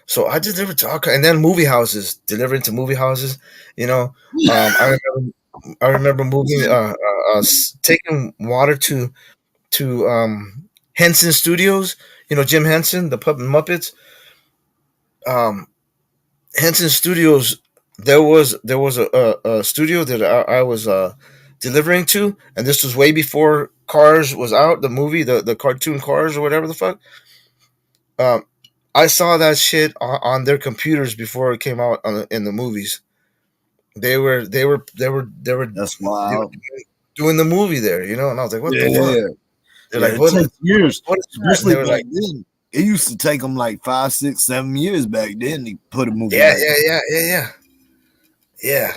So I delivered to and then movie houses, delivering to movie houses. You know, I remember moving, taking water to Henson Studios. Jim Henson, the Puppet Muppets. Um, Henson Studios. There was a studio that I was delivering to, and this was way before Cars was out. The movie, the cartoon Cars or whatever the fuck. Um, I saw that shit on their computers before it came out in the movies. They were That's wild. doing the movie there, and I was like, what the fuck? Yeah. They're Yeah, like, it takes years, what is that? And especially they were back like, then. It used to take them like 5, 6, 7 years back then to put a movie yeah, like yeah, that. yeah, yeah, yeah, yeah.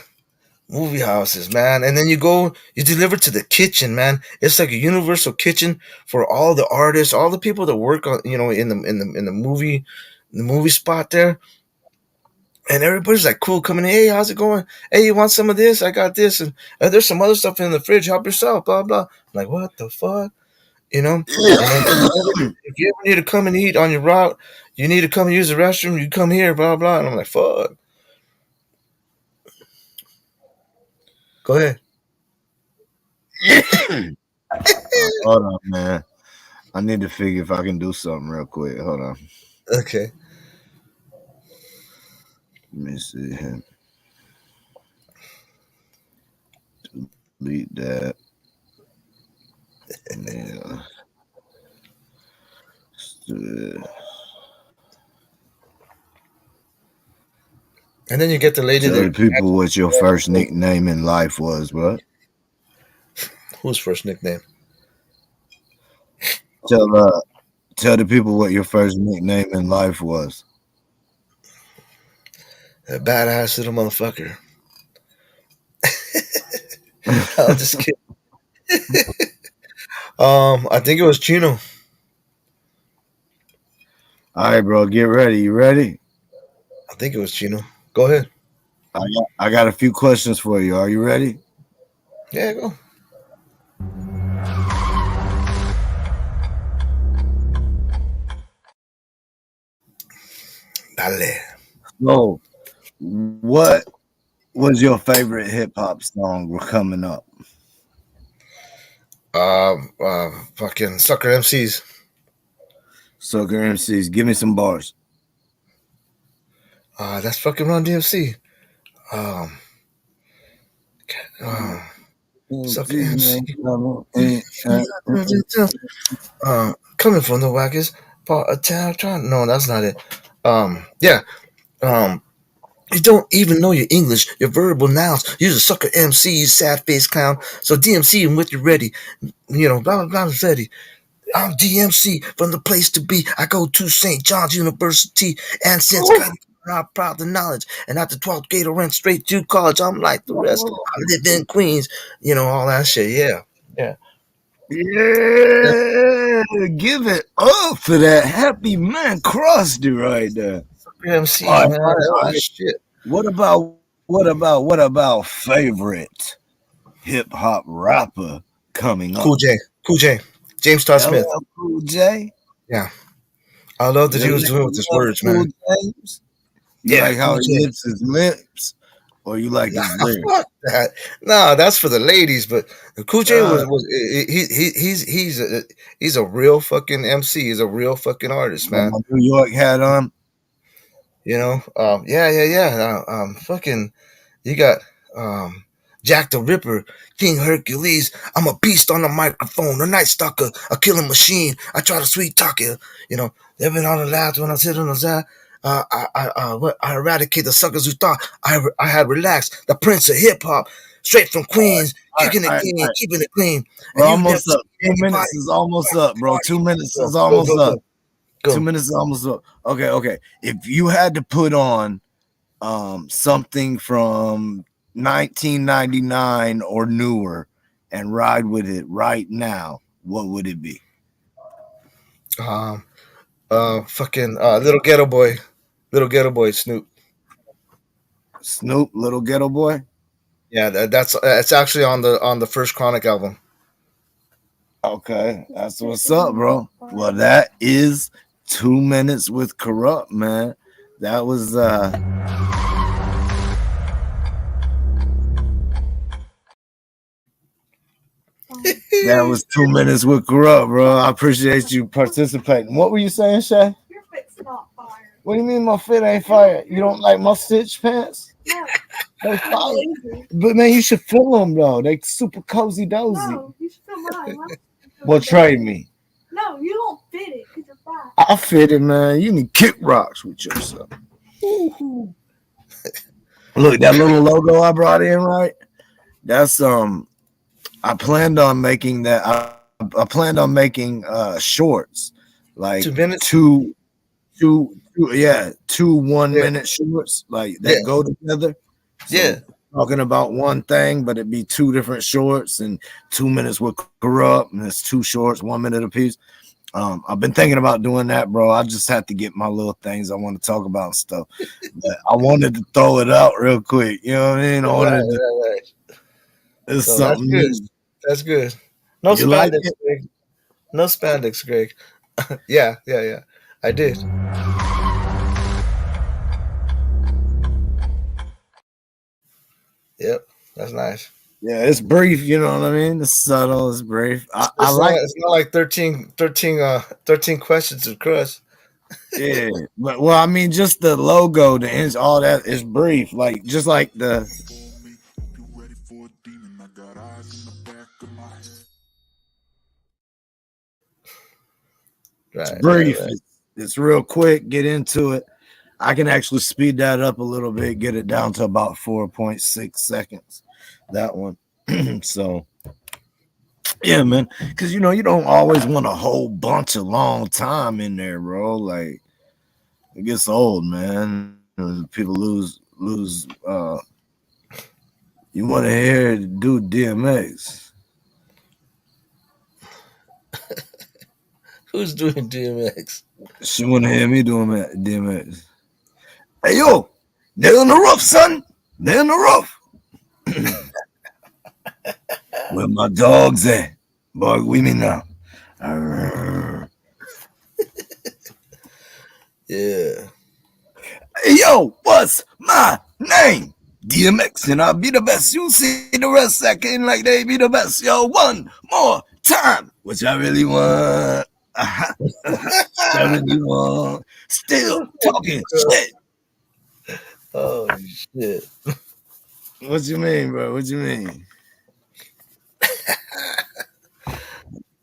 Movie houses, man. And then you deliver to the kitchen, man. It's like a universal kitchen for all the artists, all the people that work on, in the movie spot there. And everybody's like, cool, coming in. Hey, how's it going? Hey, you want some of this? I got this, and there's some other stuff in the fridge. Help yourself, blah blah. I'm like, what the fuck, you know? And then if you ever need to come and eat on your route, you need to come and use the restroom. You come here, blah blah. And I'm like, fuck. Go ahead. Hold on, man. I need to figure if I can do something real quick. Hold on. Okay. Let me see here. Delete that. Yeah. And then you get the lady Tell the there. people what your first nickname in life was, bro. Whose first nickname? Tell the people what your first nickname in life was. A badass little motherfucker. I'm just kidding. I think it was Chino. All right, bro, get ready. You ready? I think it was Chino. Go ahead. I got a few questions for you. Are you ready? Yeah, go. Dale. So, what was your favorite hip hop song coming up? Fucking Sucker MCs. Sucker MCs. Give me some bars. That's fucking Run DMC. Um, uh, Sucker MC. Coming from the wackest part of town. Trying. No, that's not it. Yeah. Um, you don't even know your English, your verbal nouns. Use a sucker MC, you sad face clown. So DMC and with you ready. You know, blah blah blah. Ready. I'm DMC from the place to be. I go to St. John's University, and since I'm proud of knowledge, and after 12th grade, I went straight to college. I'm like the rest. I live in Queens, you know, all that shit. Yeah, yeah, yeah. Yeah, give it up for that happy man crusty right there. All MCs, right, man, all right, all holy right. shit. What about favorite hip hop rapper coming up? Cool J, James Todd Smith. LL Cool J. Yeah, I love that You he was like, doing with you his love words, Cool man. James? You Yeah, like how Cool he J. lips his lips, or you like Nah, his lyrics? fuck that. No, that's for the ladies. But Cool J Uh, was he's a real fucking MC. He's a real fucking artist, got man. my New York hat on. You know, yeah. Fucking, you got Jack the Ripper, King Hercules. I'm a beast on the microphone, a night stalker, a killing machine. I try to sweet talk you. You know, living on the labs when I sit on the side. I eradicate the suckers who thought I had relaxed. The prince of hip hop, straight from Queens, All right, kicking all it right, clean, all right. keeping it clean. We're And you've never almost up. seen 2 minutes anybody is almost up, bro. 2 minutes is go, almost up. go. 2 minutes is almost up. Okay. If you had to put on something from 1999 or newer and ride with it right now, what would it be? Um, fucking little ghetto boy, Snoop. Snoop, Little Ghetto Boy. Yeah, that's it's actually on the first Chronic album. Okay, that's what's up, bro. Well, that is 2 minutes with Corrupt, man. That was that was 2 minutes with Corrupt, bro. I appreciate you participating. What were you saying, Shay? Your fit's not fired. What do you mean my fit ain't fired? You don't like my stitch pants? No. They fired. But man, you should feel them though. They super cozy dozy. No, you should feel mine. Well, trade me. No, you don't fit it because you're fat. I fit it, man. You need kick rocks with yourself. Ooh. Look, that little logo I brought in, right? That's I planned on making that. I planned on making shorts, like 2 minutes. two 1 minute shorts, like that go together. So, Yeah. talking about one thing, but it'd be two different shorts, and 2 minutes would Corrupt, and it's two shorts, 1 minute apiece. I've been thinking about doing that, bro. I just have to get my little things I want to talk about and stuff. But I wanted to throw it out real quick. You know what I mean? Right. It's So something. That's good. No You like spandex, it? Greg. No spandex, Greg. Yeah. I did. Yep. That's nice. Yeah, it's brief. You know what I mean? It's subtle. It's brief. I like. It's not like 13 questions of crush. Yeah, but well, I mean, just the logo, the ends, all that is brief. Like just like the For me, you ready for a demon? I got eyes in the back of my head. it's Right. brief. It's real quick. Get into it. I can actually speed that up a little bit, get it down to about 4.6 seconds. That one. So yeah, man. Because you don't always want a whole bunch of long time in there, bro. Like it gets old, man. People lose. You want to hear do DMX? Who's doing DMX? She wanna hear me doing that DMX. Hey yo, they're on the roof, son. They're on the roof. Where my dogs at? Bark with me now. Yeah. Hey yo, what's my name? DMX, and I'll be the best. You see the rest acting like they be the best. Yo, one more time, which I really want. I really want. Still talking shit. Oh shit. What you mean, bro? What you mean?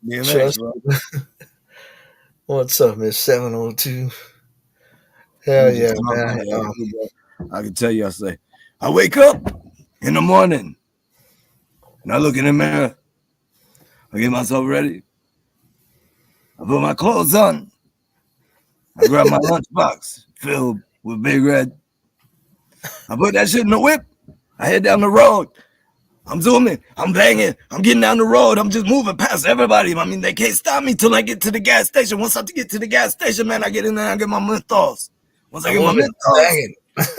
DMX, Trust bro. What's up, Miss 702? Hell I'm yeah, just talking man. about it, bro. I can tell you, I say, I wake up in the morning and I look in the mirror. I get myself ready. I put my clothes on. I grab my lunchbox filled with Big Red. I put that shit in the whip. I head down the road. I'm zooming. I'm banging. I'm getting down the road. I'm just moving past everybody. I mean, they can't stop me till I get to the gas station. Once I get to the gas station, man, I get in there and I get my menthols. Once I get my menthols,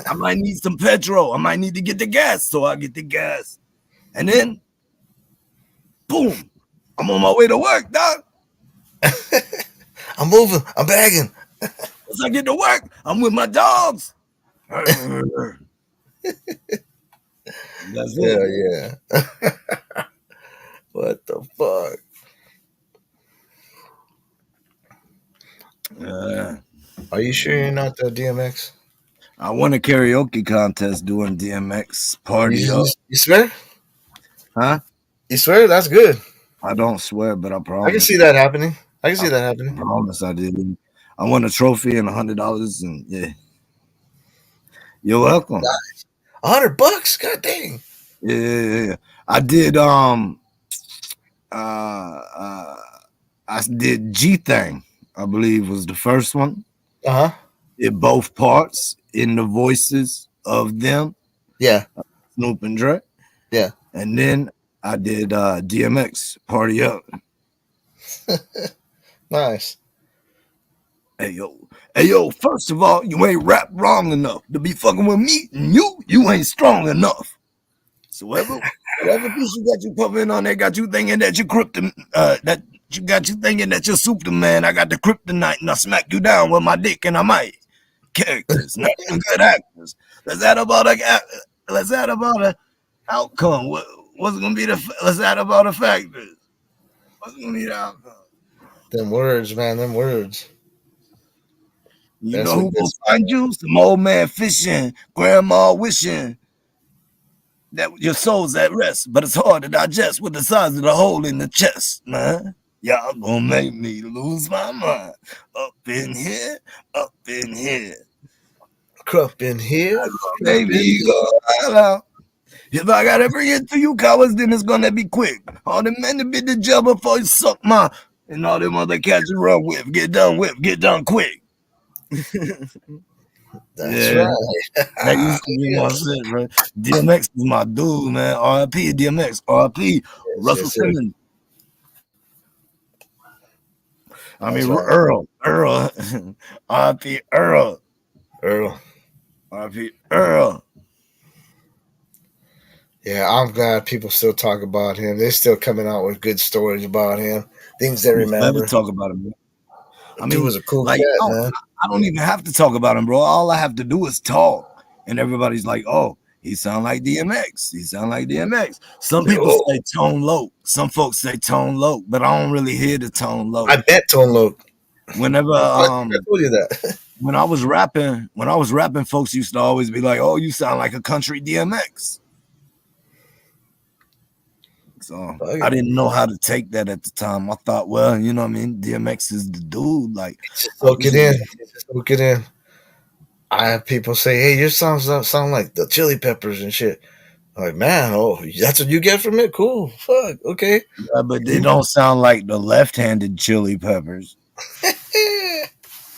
I might need some petrol. I might need to get the gas. So I get the gas. And then, boom, I'm on my way to work, dog. I'm moving. I'm bagging. Once I get to work, I'm with my dogs. That's it. Yeah. What the fuck? Are you sure you're not the DMX? I won a karaoke contest doing DMX party up. You swear? Huh? You swear? That's good. I don't swear, but I promise. I can see that happening. I promise I did. I won a trophy and $100, and yeah. You're welcome. Nice. $100? God dang. Yeah. I did I did G Thing, I believe was the first one. Uh-huh. Did both parts in the voices of them. Yeah. Snoop and Dre. Yeah. And then I did DMX Party Up. Nice. Hey yo, first of all, you ain't rap wrong enough to be fucking with me, and you ain't strong enough. So whatever piece you got you pumping on there got you thinking that you got you thinking that you're Superman. I got the kryptonite and I smack you down with my dick and I might. Characters, not even good actors. Let's add about a outcome. What's gonna be let's add about a factors. What's gonna be the outcome? Them words, man, them words. You know who will find you? Some old man fishing, grandma wishing that your soul's at rest, but it's hard to digest with the size of the hole in the chest, man. Y'all gonna make me lose my mind. Up in here. Crop in here. Baby, go out. If I gotta bring it to you cowards, then it's gonna be quick. All the men to be the jail before you suck my, and all them other cats you run with, get done quick. That's right. That used to be my shit, bro. DMX is my dude, man. R.I.P. DMX. R.I.P. Russell Simmons. I mean, Earl. R.I.P. Earl. R.I.P. Earl. Yeah, I'm glad people still talk about him. They're still coming out with good stories about him. Things they remember. Never talk about him. I mean, dude was a cool cat, man. I don't even have to talk about him, bro. All I have to do is talk, and everybody's like, "Oh, he sound like DMX. He sound like DMX." Some people say tone low. Some folks say tone low, but I don't really hear the tone low. I bet tone low. Whenever I told you that. when I was rapping, folks used to always be like, "Oh, you sound like a country DMX." So I didn't know how to take that at the time. I thought, well, you know what I mean? DMX is the dude. Like, just soak it in. I have people say, hey, your songs sound like the Chili Peppers and shit. I'm like, man, oh, that's what you get from it? Cool. Fuck. Okay. Yeah, but they don't sound like the left-handed Chili Peppers.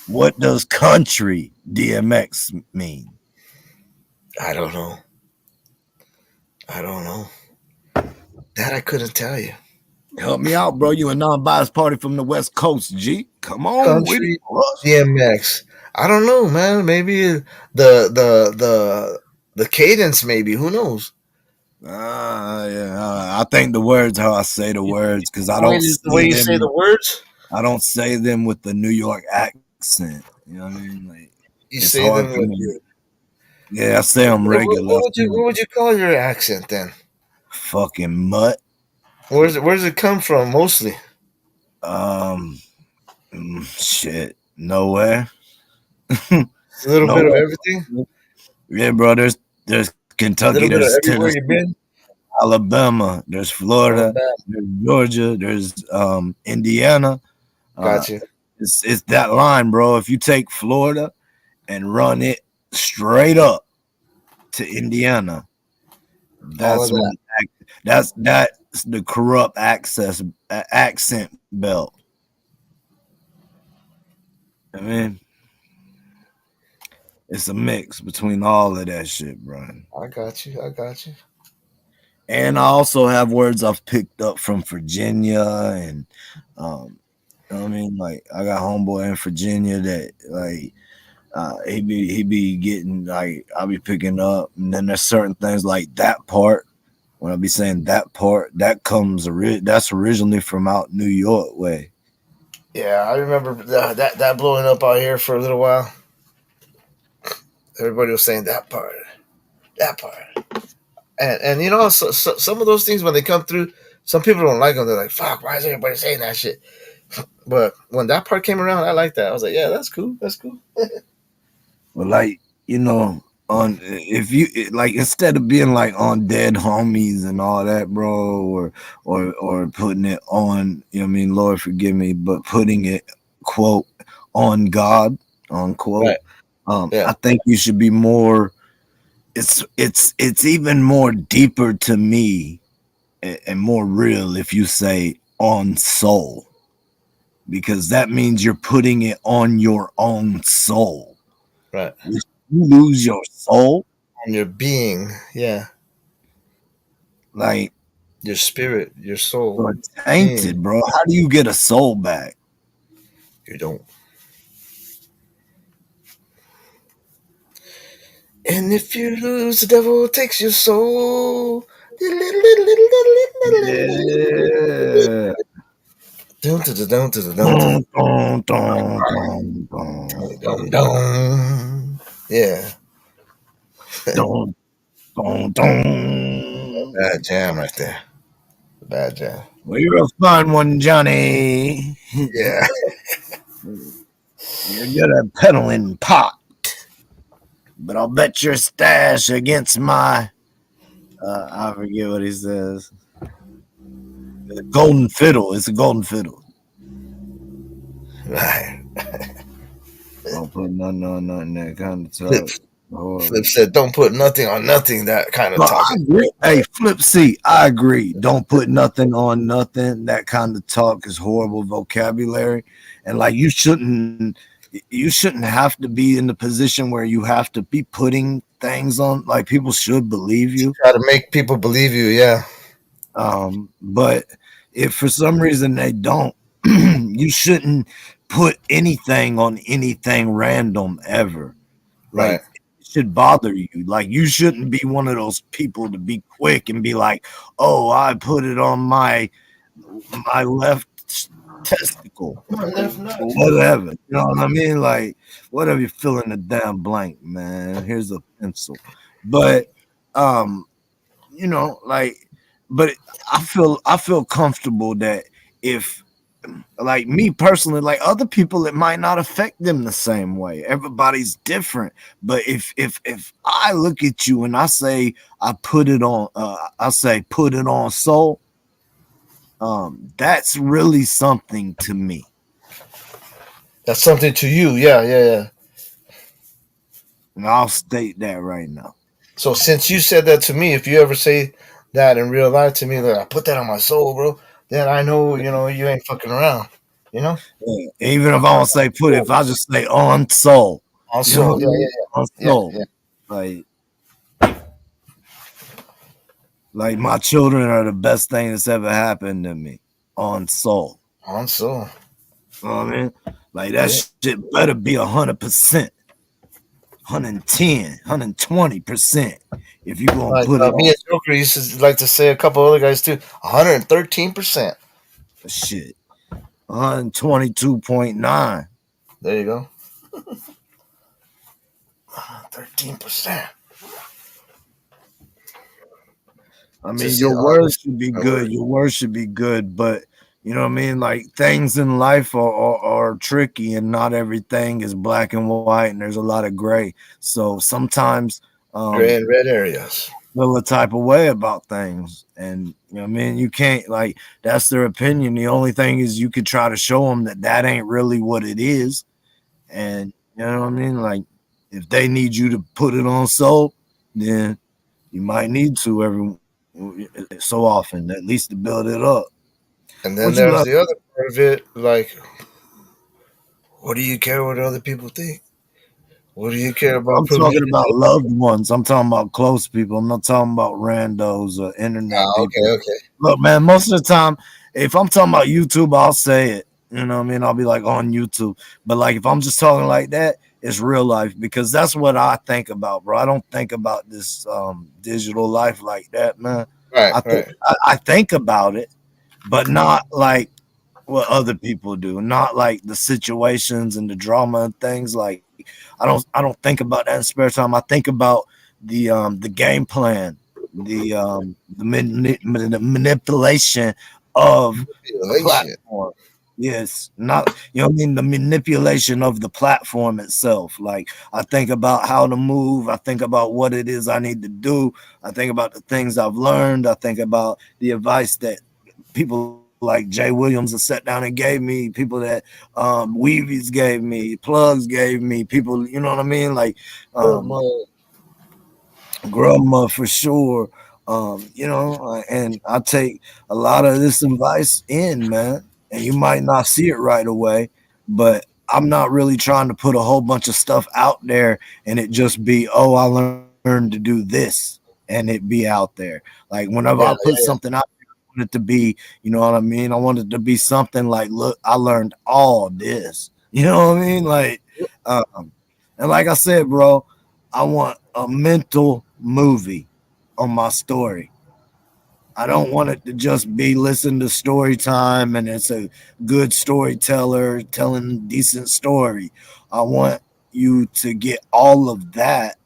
What does country DMX mean? I don't know. That I couldn't tell you. Help me out, bro. You a non-biased party from the West Coast, G. Come on with it, Country Russ. DMX. I don't know, man. Maybe the cadence. Maybe who knows? Yeah. I think the words, how I say the words, because I don't The way say you say the them. words, I don't say them with the New York accent. You know what I mean? Like you it's say hard them for with me. your. Yeah, I say them regular. What would you call your accent then? Fucking mutt. Where does it come from mostly? Um, shit. Nowhere. A little bit of Nowhere. everything. Yeah, bro. There's A Kentucky. little bit of There's everywhere Tennessee. you've been. Alabama. There's Florida. Alabama. There's Georgia. There's Indiana. Uh, Got you. it's that line, bro. If you take Florida and run it straight up to Indiana, All of that's that. when that's the corrupt accent belt. I mean, it's a mix between all of that shit, bro. I got you. I got you. And I also have words I've picked up from Virginia and you know what I mean, like I got homeboy in Virginia that like he be getting like I'll be picking up, and then there's certain things like that part. When I be saying that part, that comes that's originally from out New York way. Yeah, I remember that blowing up out here for a little while. Everybody was saying that part, and you know, some of those things when they come through, some people don't like them. They're like, "Fuck, why is everybody saying that shit?" But when that part came around, I liked that. I was like, "Yeah, that's cool. That's cool." But like you know, on if you like instead of being like on dead homies and all that, bro, or putting it on, you know what I mean, Lord forgive me, but putting it quote on God unquote. Right. Yeah. I think you should be more. It's even more deeper to me and more real if you say on soul because that means you're putting it on your own soul. Right. If you lose your soul, On your being, yeah, like your spirit, your soul, you're being. tainted, bro. How do you get a soul back? You don't. And if you lose, the devil takes your soul. Yeah. Down to the down to the down to the Dun, dun, dun, dun, down dun. down. Yeah, Dun, dun, dun. bad jam right there. Bad jam. Well, you're a fun one, Johnny. Yeah. You're good at peddling pot, but I'll bet your stash against my. I forget what he says. Golden fiddle. It's a golden fiddle. Right. Don't put nothing on nothing that kind of Flip, talk. Horrible. Flip said, "Don't put nothing on nothing." That kind of No, I talking. agree. Hey, Flip C, I agree. Don't put nothing on nothing. That kind of talk is horrible vocabulary, and like you shouldn't have to be in the position where you have to be putting things on. Like people should believe you. Try to make people believe you. Yeah. But if for some reason they don't, you shouldn't put anything on anything random ever. Right. Like it should bother you. Like you shouldn't be one of those people to be quick and be like, "Oh, I put it on my left testicle." My left nut. Whatever. You know what I mean? Like, whatever you fill in the damn blank, man. Here's a pencil. But you know, like, but I feel comfortable that if like me personally, like other people, it might not affect them the same way. Everybody's different. But if I look at you and I say I put it on, I say put it on soul, that's really something to me. That's something to you. Yeah. Yeah. Yeah. And I'll state that right now. So since you said that to me, if you ever say that in real life to me, like I put that on my soul, bro, then I know you ain't fucking around. You know, Yeah. Even if I don't say put it, if I just say on soul, on you know what soul. I Yeah, mean? On yeah, soul. yeah, Like my children are the best thing that's ever happened to me. On soul. yeah. On soul. You know what I mean? Like that Yeah. shit better be 100%, 110, 120% if you gonna Like put it me on and Joker used to like to say, a couple other guys too, 113%. shit. 122.9. There you go. 13%. I To mean, see your the words honest should be my good. word. Your words should be good, but you know what I mean? Like things in life are tricky and not everything is black and white and there's a lot of gray. So sometimes Gray and red areas. feel a type of way about things. And you know what I mean? You can't like that's their opinion. The only thing is you could try to show them that that ain't really what it is. And you know what I mean? Like if they need you to put it on soul, then you might need to every so often, at least to build it up. And then What you there's love? the other part of it, like, what do you care what other people think? What do you care about I'm putting me talking in about jail? loved ones. I'm talking about close people. I'm not talking about randos or internet Ah, okay, people. okay. Look, man, most of the time, if I'm talking about YouTube, I'll say it. You know what I mean? I'll be like on YouTube. But like if I'm just talking like that, it's real life because that's what I think about, bro. I don't think about this digital life like that, man. Right, I right. I think about it, but not like what other people do, not like the situations and the drama and things. Like I don't think about that in spare time. I think about the game plan, the manipulation of the Manipulation. platform. Yes, not you know what I mean, the manipulation of the platform itself. Like I think about how to move, I think about what it is I need to do, I think about the things I've learned, I think about the advice that people like Jay Williams have sat down and gave me, people that Weavies gave me, Plugs gave me, people, you know what I mean? Like um grandma for sure. And I take a lot of this advice in, man. And you might not see it right away, but I'm not really trying to put a whole bunch of stuff out there and it just be, oh, I learned to do this and it be out there. Like whenever I Yeah, put yeah, something out, I want it to be, you know what I mean? I want it to be something like, look, I learned all this. You know what I mean? Like, and like I said, bro, I want a mental movie on my story. I don't want it to just be listen to story time and it's a good storyteller telling a decent story. I want you to get all of that,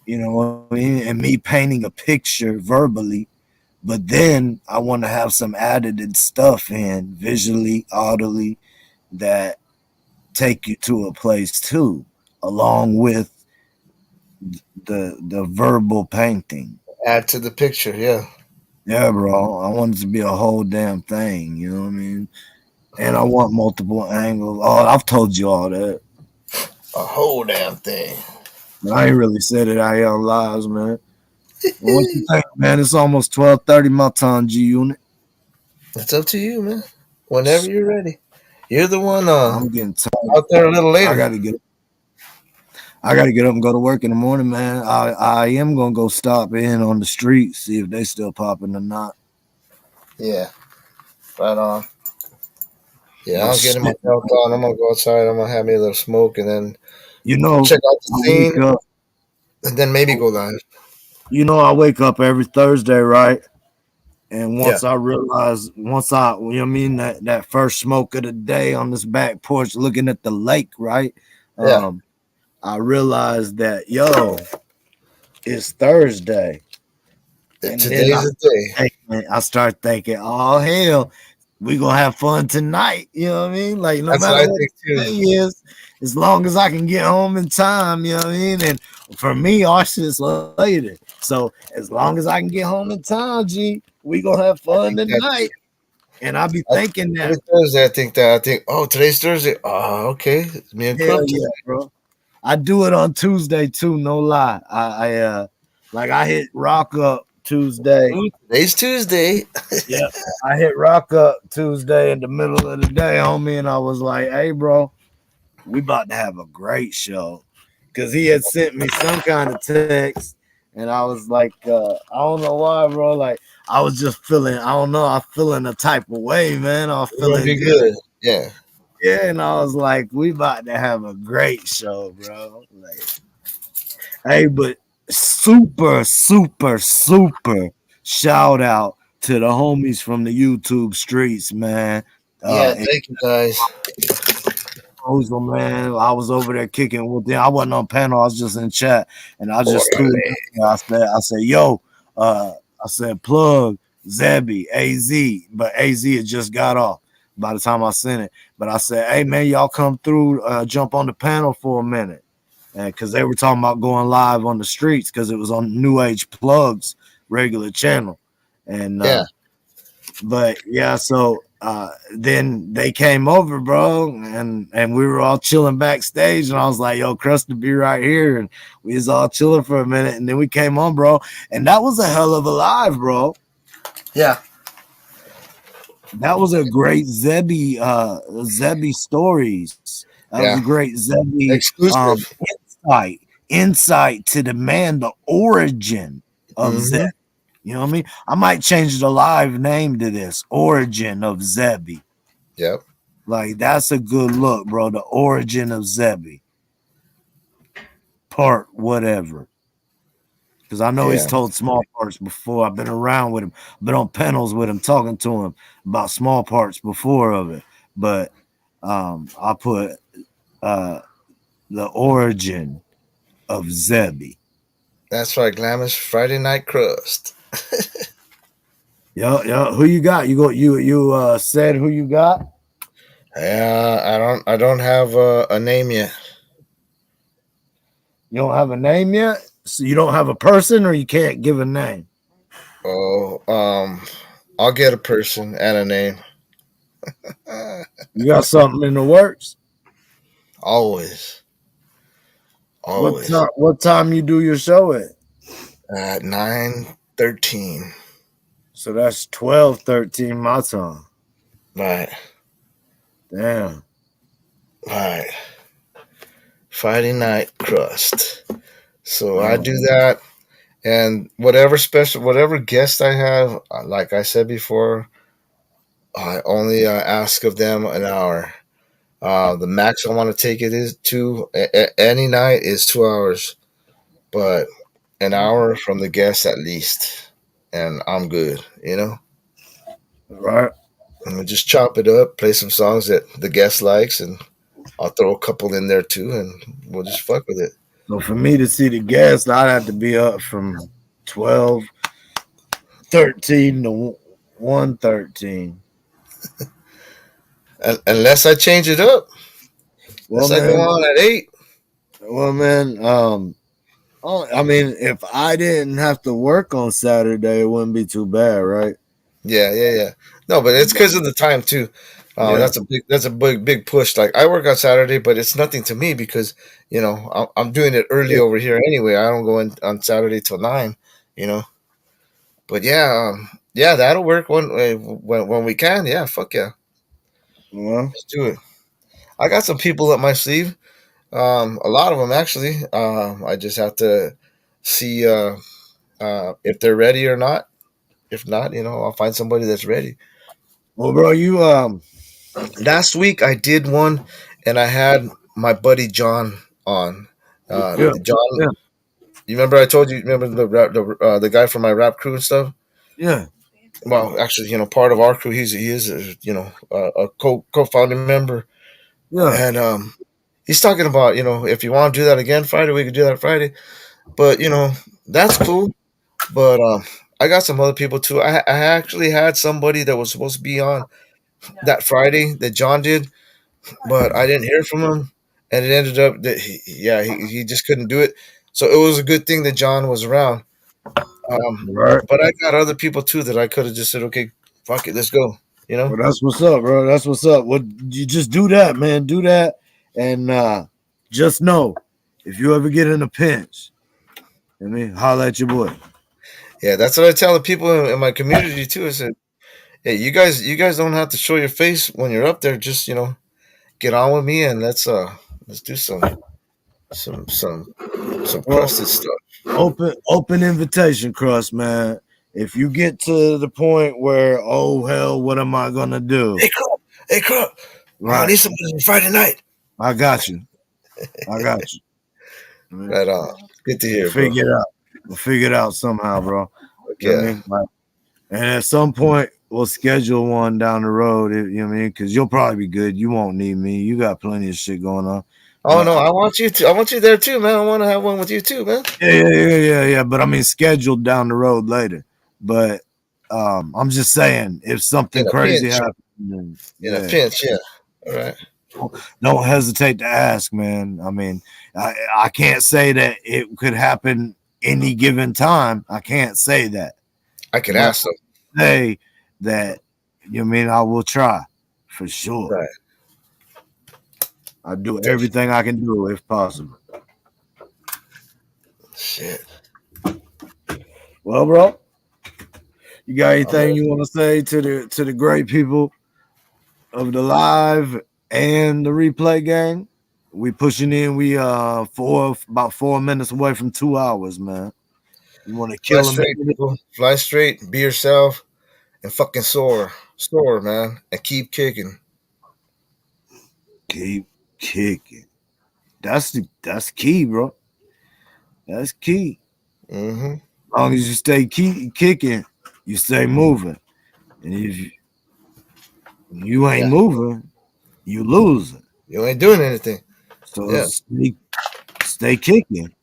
you know what I mean, and me painting a picture verbally, but then I want to have some added stuff in visually, audibly that take you to a place too, along with the verbal painting. add to the picture. Yeah, Yeah, bro. I want it to be a whole damn thing. You know what I mean? And I want multiple angles. Oh, I've told you all that. a whole damn thing. But I ain't really said it out here on lives, man. Well, what you think, man? It's almost 12:30 my time, G Unit. It's up to you, man. Whenever you're ready. You're the one I'm getting tired. out there a little I later. gotta get I gotta get up and go to work in the morning, man. I am gonna go stop in on the street, see if they still popping or not. Yeah, right on. Yeah, But I'm getting shit, myself on. I'm gonna go outside. I'm gonna have me a little smoke and then you know, check out the I scene wake up. and then maybe go live. You know, I wake up every Thursday, right? And Yeah, once I, you know what I mean, that first smoke of the day on this back porch looking at the lake, right? yeah. Um, I realized that, yo, it's Thursday. And then Today's the day. I start thinking, oh, hell, we going to have fun tonight. You know what I mean? Like, no That's matter what I what think the too. day is, as long as I can get home in time, you know what I mean? And for me, our shit's later. So as long as I can get home in time, G, we going to have I fun think that too. tonight. And I be I, thinking that, every Thursday, I think that. I think, oh, today's Thursday. Oh, okay. It's me and hell Crump yeah, tonight. bro. I do it on Tuesday too, no lie. Like I hit rock up Tuesday. Ooh, today's Tuesday. Yeah. I hit rock up Tuesday in the middle of the day, homie, and I was like, hey, bro, we about to have a great show. Cause he had sent me some kind of text, and I was like, I don't know why, bro. Like I was just feeling, I don't know, I feeling a type of way, man. I was We're gonna feeling be good. good. Yeah. Yeah, and I was like, we about to have a great show, bro. Like, hey, but super shout out to the homies from the YouTube streets, man. Yeah, thank you guys. Exposal, man. I was over there kicking with them. I wasn't on panel. I was just in chat, and I just threw it. Orale. In there. I said, yo, I said, plug Zebby AZ, but AZ had just got off by the time I sent it. But I said, hey, man, y'all come through, jump on the panel for a minute, and because they were talking about going live on the streets because it was on New Age Plugs regular channel, and Yeah. but yeah, so then they came over, bro, and we were all chilling backstage, and I was like, yo, Crust to be right here, and we was all chilling for a minute, and then we came on, bro, and that was a hell of a live, bro. Yeah. That was a great Zebby stories. That was Yeah. a great Zebby Exclusive. insight to the man, the origin of Zebby. You know what I mean? I might change the live name to this, Origin of Zebby. Yep. Like, that's a good look, bro. The origin of Zebby. Part whatever. Because I know he's told small parts before. I've been around with him, been on panels with him, talking to him about small parts before of it. But I put the origin of Zebby. That's right, Glamis Friday Night Crust. Yeah. Who you got? You said who you got? Yeah, I don't have a name yet. You don't have a name yet? So you don't have a person, or you can't give a name? Oh, I'll get a person and a name. You got something in the works? Always. What time you do your show at? At 9:13. So that's 12:13 my time. Right. Damn. Right. Friday Night Crust. So I do that, and whatever guest I have, like I said before, I only ask of them an hour. The max I want to take it is any night is 2 hours, but an hour from the guest at least, and I'm good. Right. And we just chop it up, play some songs that the guest likes, and I'll throw a couple in there too, and we'll just fuck with it. So for me to see the guest, I'd have to be up from 12:13 to 1:13. Unless I change it up. Well, Unless I go man. on at 8. Well, man. I mean, if I didn't have to work on Saturday, it wouldn't be too bad, right? Yeah. No, but it's because of the time too. Yeah. That's a big push. Like I work on Saturday, but it's nothing to me because I'm doing it early over here anyway. I don't go in on Saturday till 9. But yeah, that'll work when we can. Yeah, fuck yeah, Well, let's do it. I got some people up my sleeve. A lot of them actually. I just have to see if they're ready or not. If not, I'll find somebody that's ready. well, bro, you Last week I did one, and I had my buddy John on. yeah, John, yeah, you remember I told you? Remember the guy from my rap crew and stuff? yeah, Well, actually, part of our crew. He is a co-founding member, yeah. and he's talking about if you want to do that again Friday, we could do that Friday. But that's cool. But I got some other people too. I actually had somebody that was supposed to be on that Friday that John did, but I didn't hear from him, and it ended up that he just couldn't do it. So it was a good thing that John was around. Right. But I got other people too that I could have just said, okay, fuck it, let's go. Well, that's what's up, bro. That's what's up. What you just do that, man. Do that, and just know if you ever get in a pinch, holla at your boy. Yeah, that's what I tell the people in my community too. I said, hey, you guys don't have to show your face when you're up there. Just get on with me and let's do some crusted stuff. Open invitation, Crust, man. If you get to the point where, oh hell, what am I gonna do? Hey, Crop, I need Right. somebody on Friday night. I got you. I got you. Man, Right on. Good to we'll hear, bro. figure it out. We'll figure it out somehow, bro. You know what I Yeah. mean? Like, and at some point, we'll schedule one down the road. You know what I mean? Because you'll probably be good. You won't need me. You got plenty of shit going on. Oh But no, I want you to. I want you there too, man. I want to have one with you too, man. yeah. But I mean, scheduled down the road later. But I'm just saying, if something In a crazy pinch. happens, then, In a yeah, pinch, yeah. All right. don't hesitate to ask, man. I mean, I can't say that it could happen any given time. I can't say that, I could but ask them. say that you know what I mean I will try for sure. Right. I do everything I can do if possible. Shit. Well, bro, you got I'm anything ready. you want to say to the great people of the live and the replay gang? We pushing in. We about 4 minutes away from 2 hours, man. You want to Fly kill them? straight, people. Fly straight. Be yourself and fucking soar, soar, man, and keep kicking. Keep kicking. That's key, bro. That's key. Mm-hmm. As long as you stay kicking, you stay moving. And if you ain't Yeah. moving, you losing. You ain't doing anything. So Yeah. stay kicking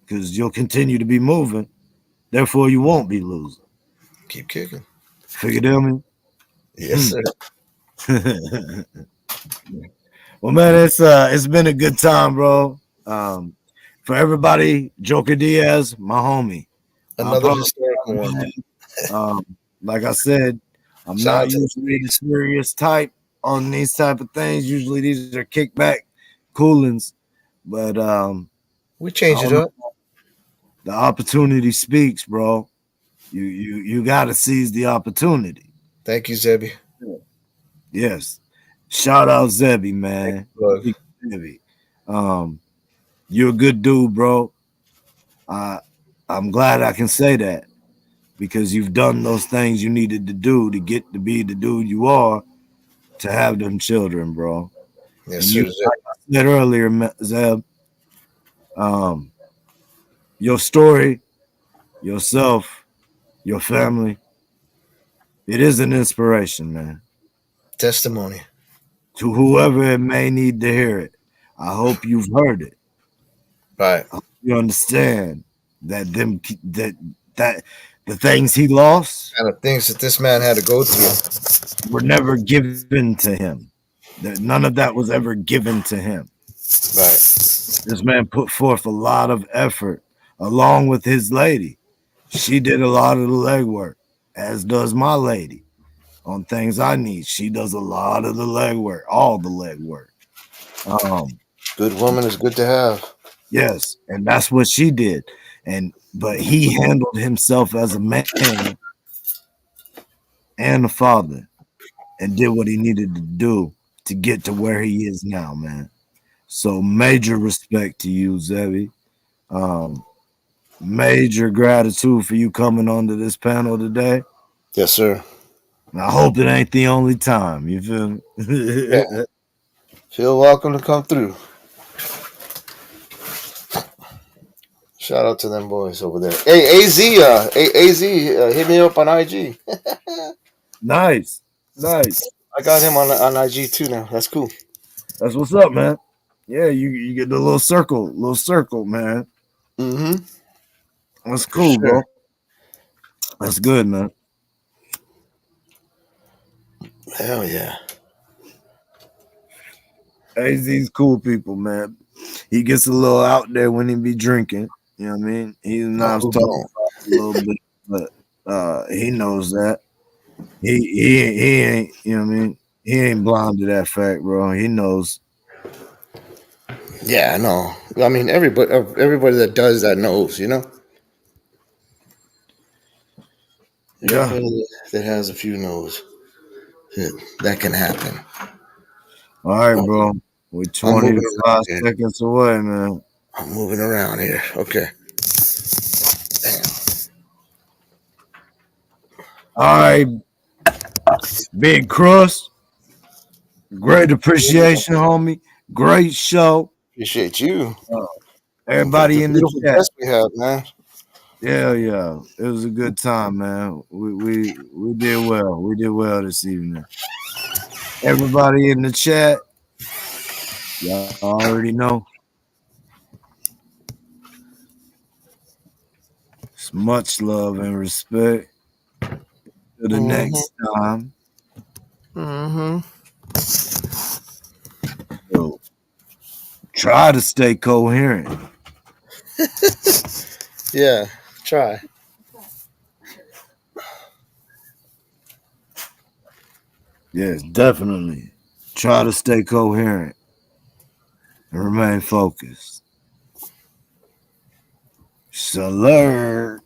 because you'll continue to be moving. Therefore, you won't be losing. Keep kicking. Figured out me? Yes, sir. Well, man, it's been a good time, bro. For everybody, Joker Diaz, my homie. I Another apologize, historical one. man. Like I said, I'm Shout not out to the usually the police. serious type on these type of things. Usually these are kickback coolings, but We I change it don't know. up. The opportunity speaks, bro. You got to seize the opportunity. Thank you, Zebby. Yes. Shout out Zebby, Thank man. you, bud. Zebby. Um, you're a good dude, bro. I'm glad I can say that because you've done those things you needed to do to get to be the dude you are to have them children, bro. Yes, And sir, you, Zebby. like I said earlier, Zeb, um, your story, yourself, your family, it is an inspiration, man. Testimony. To whoever it may need to hear it, I hope you've heard it. Right. I hope you understand that that the things he lost Kind of things that this man had to go through. were never given to him. That none of that was ever given to him. Right. This man put forth a lot of effort along with his lady. She did a lot of the legwork, as does my lady on things I need. She does a lot of the legwork, all the legwork. Good woman is good to have. Yes, and that's what she did. But he handled himself as a man and a father and did what he needed to do to get to where he is now, man. So major respect to you, Zebby. Um, major gratitude for you coming onto this panel today. Yes, sir. And I hope it ain't the only time. You feel me? Yeah. Feel welcome to come through. Shout out to them boys over there. Hey, AZ, hit me up on IG. Nice. I got him on IG too now. That's cool. That's what's up, man. Yeah, you get the little circle, man. Mm-hmm. That's For cool, sure. bro. That's good, man. Hell yeah. AZ's cool people, man. He gets a little out there when he be drinking. You know what I mean? He's Oh, not who talking don't? a little bit, but he knows that. He ain't, you know what I mean? He ain't blind to that fact, bro. He knows. Yeah, I know. I mean, everybody that does that knows, you know? Yeah. Everybody that has a few knows that can happen. All right, bro. We're I'm 20 moving to 5 around here. seconds away, man. I'm moving around here. Okay. Damn. All right, Big Crust. Great appreciation, homie. Great show. Appreciate you. Everybody The in the beautiful chat. guest we have, man. Yeah. It was a good time, man. We did well. We did well this evening. Everybody in the chat, y'all already know. It's much love and respect. To the next time. So, try to stay coherent. Yeah, try. Yes, definitely. Try to stay coherent and remain focused. Salute.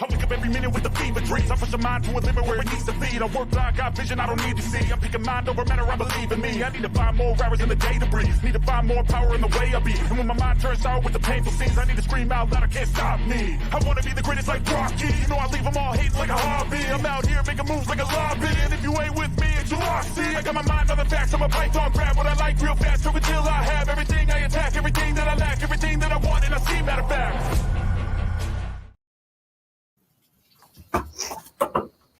I wake up every minute with the fever dreams. I push a mind to a limit where it needs to feed. I work blind, got vision I don't need to see. I'm picking mind over matter, I believe in me. I need to find more hours in the day to breathe. Need to find more power in the way I be. And when my mind turns sour with the painful scenes, I need to scream out loud, I can't stop me. I wanna be the greatest like Rocky. You know I leave them all hating like a hobby. I'm out here making moves like a lobby. And if you ain't with me, it's you lost. See, I got my mind on the facts. I'm a python, grab what I like real fast. So until I have everything I attack, everything that I lack, everything that I want, and I see, matter of fact.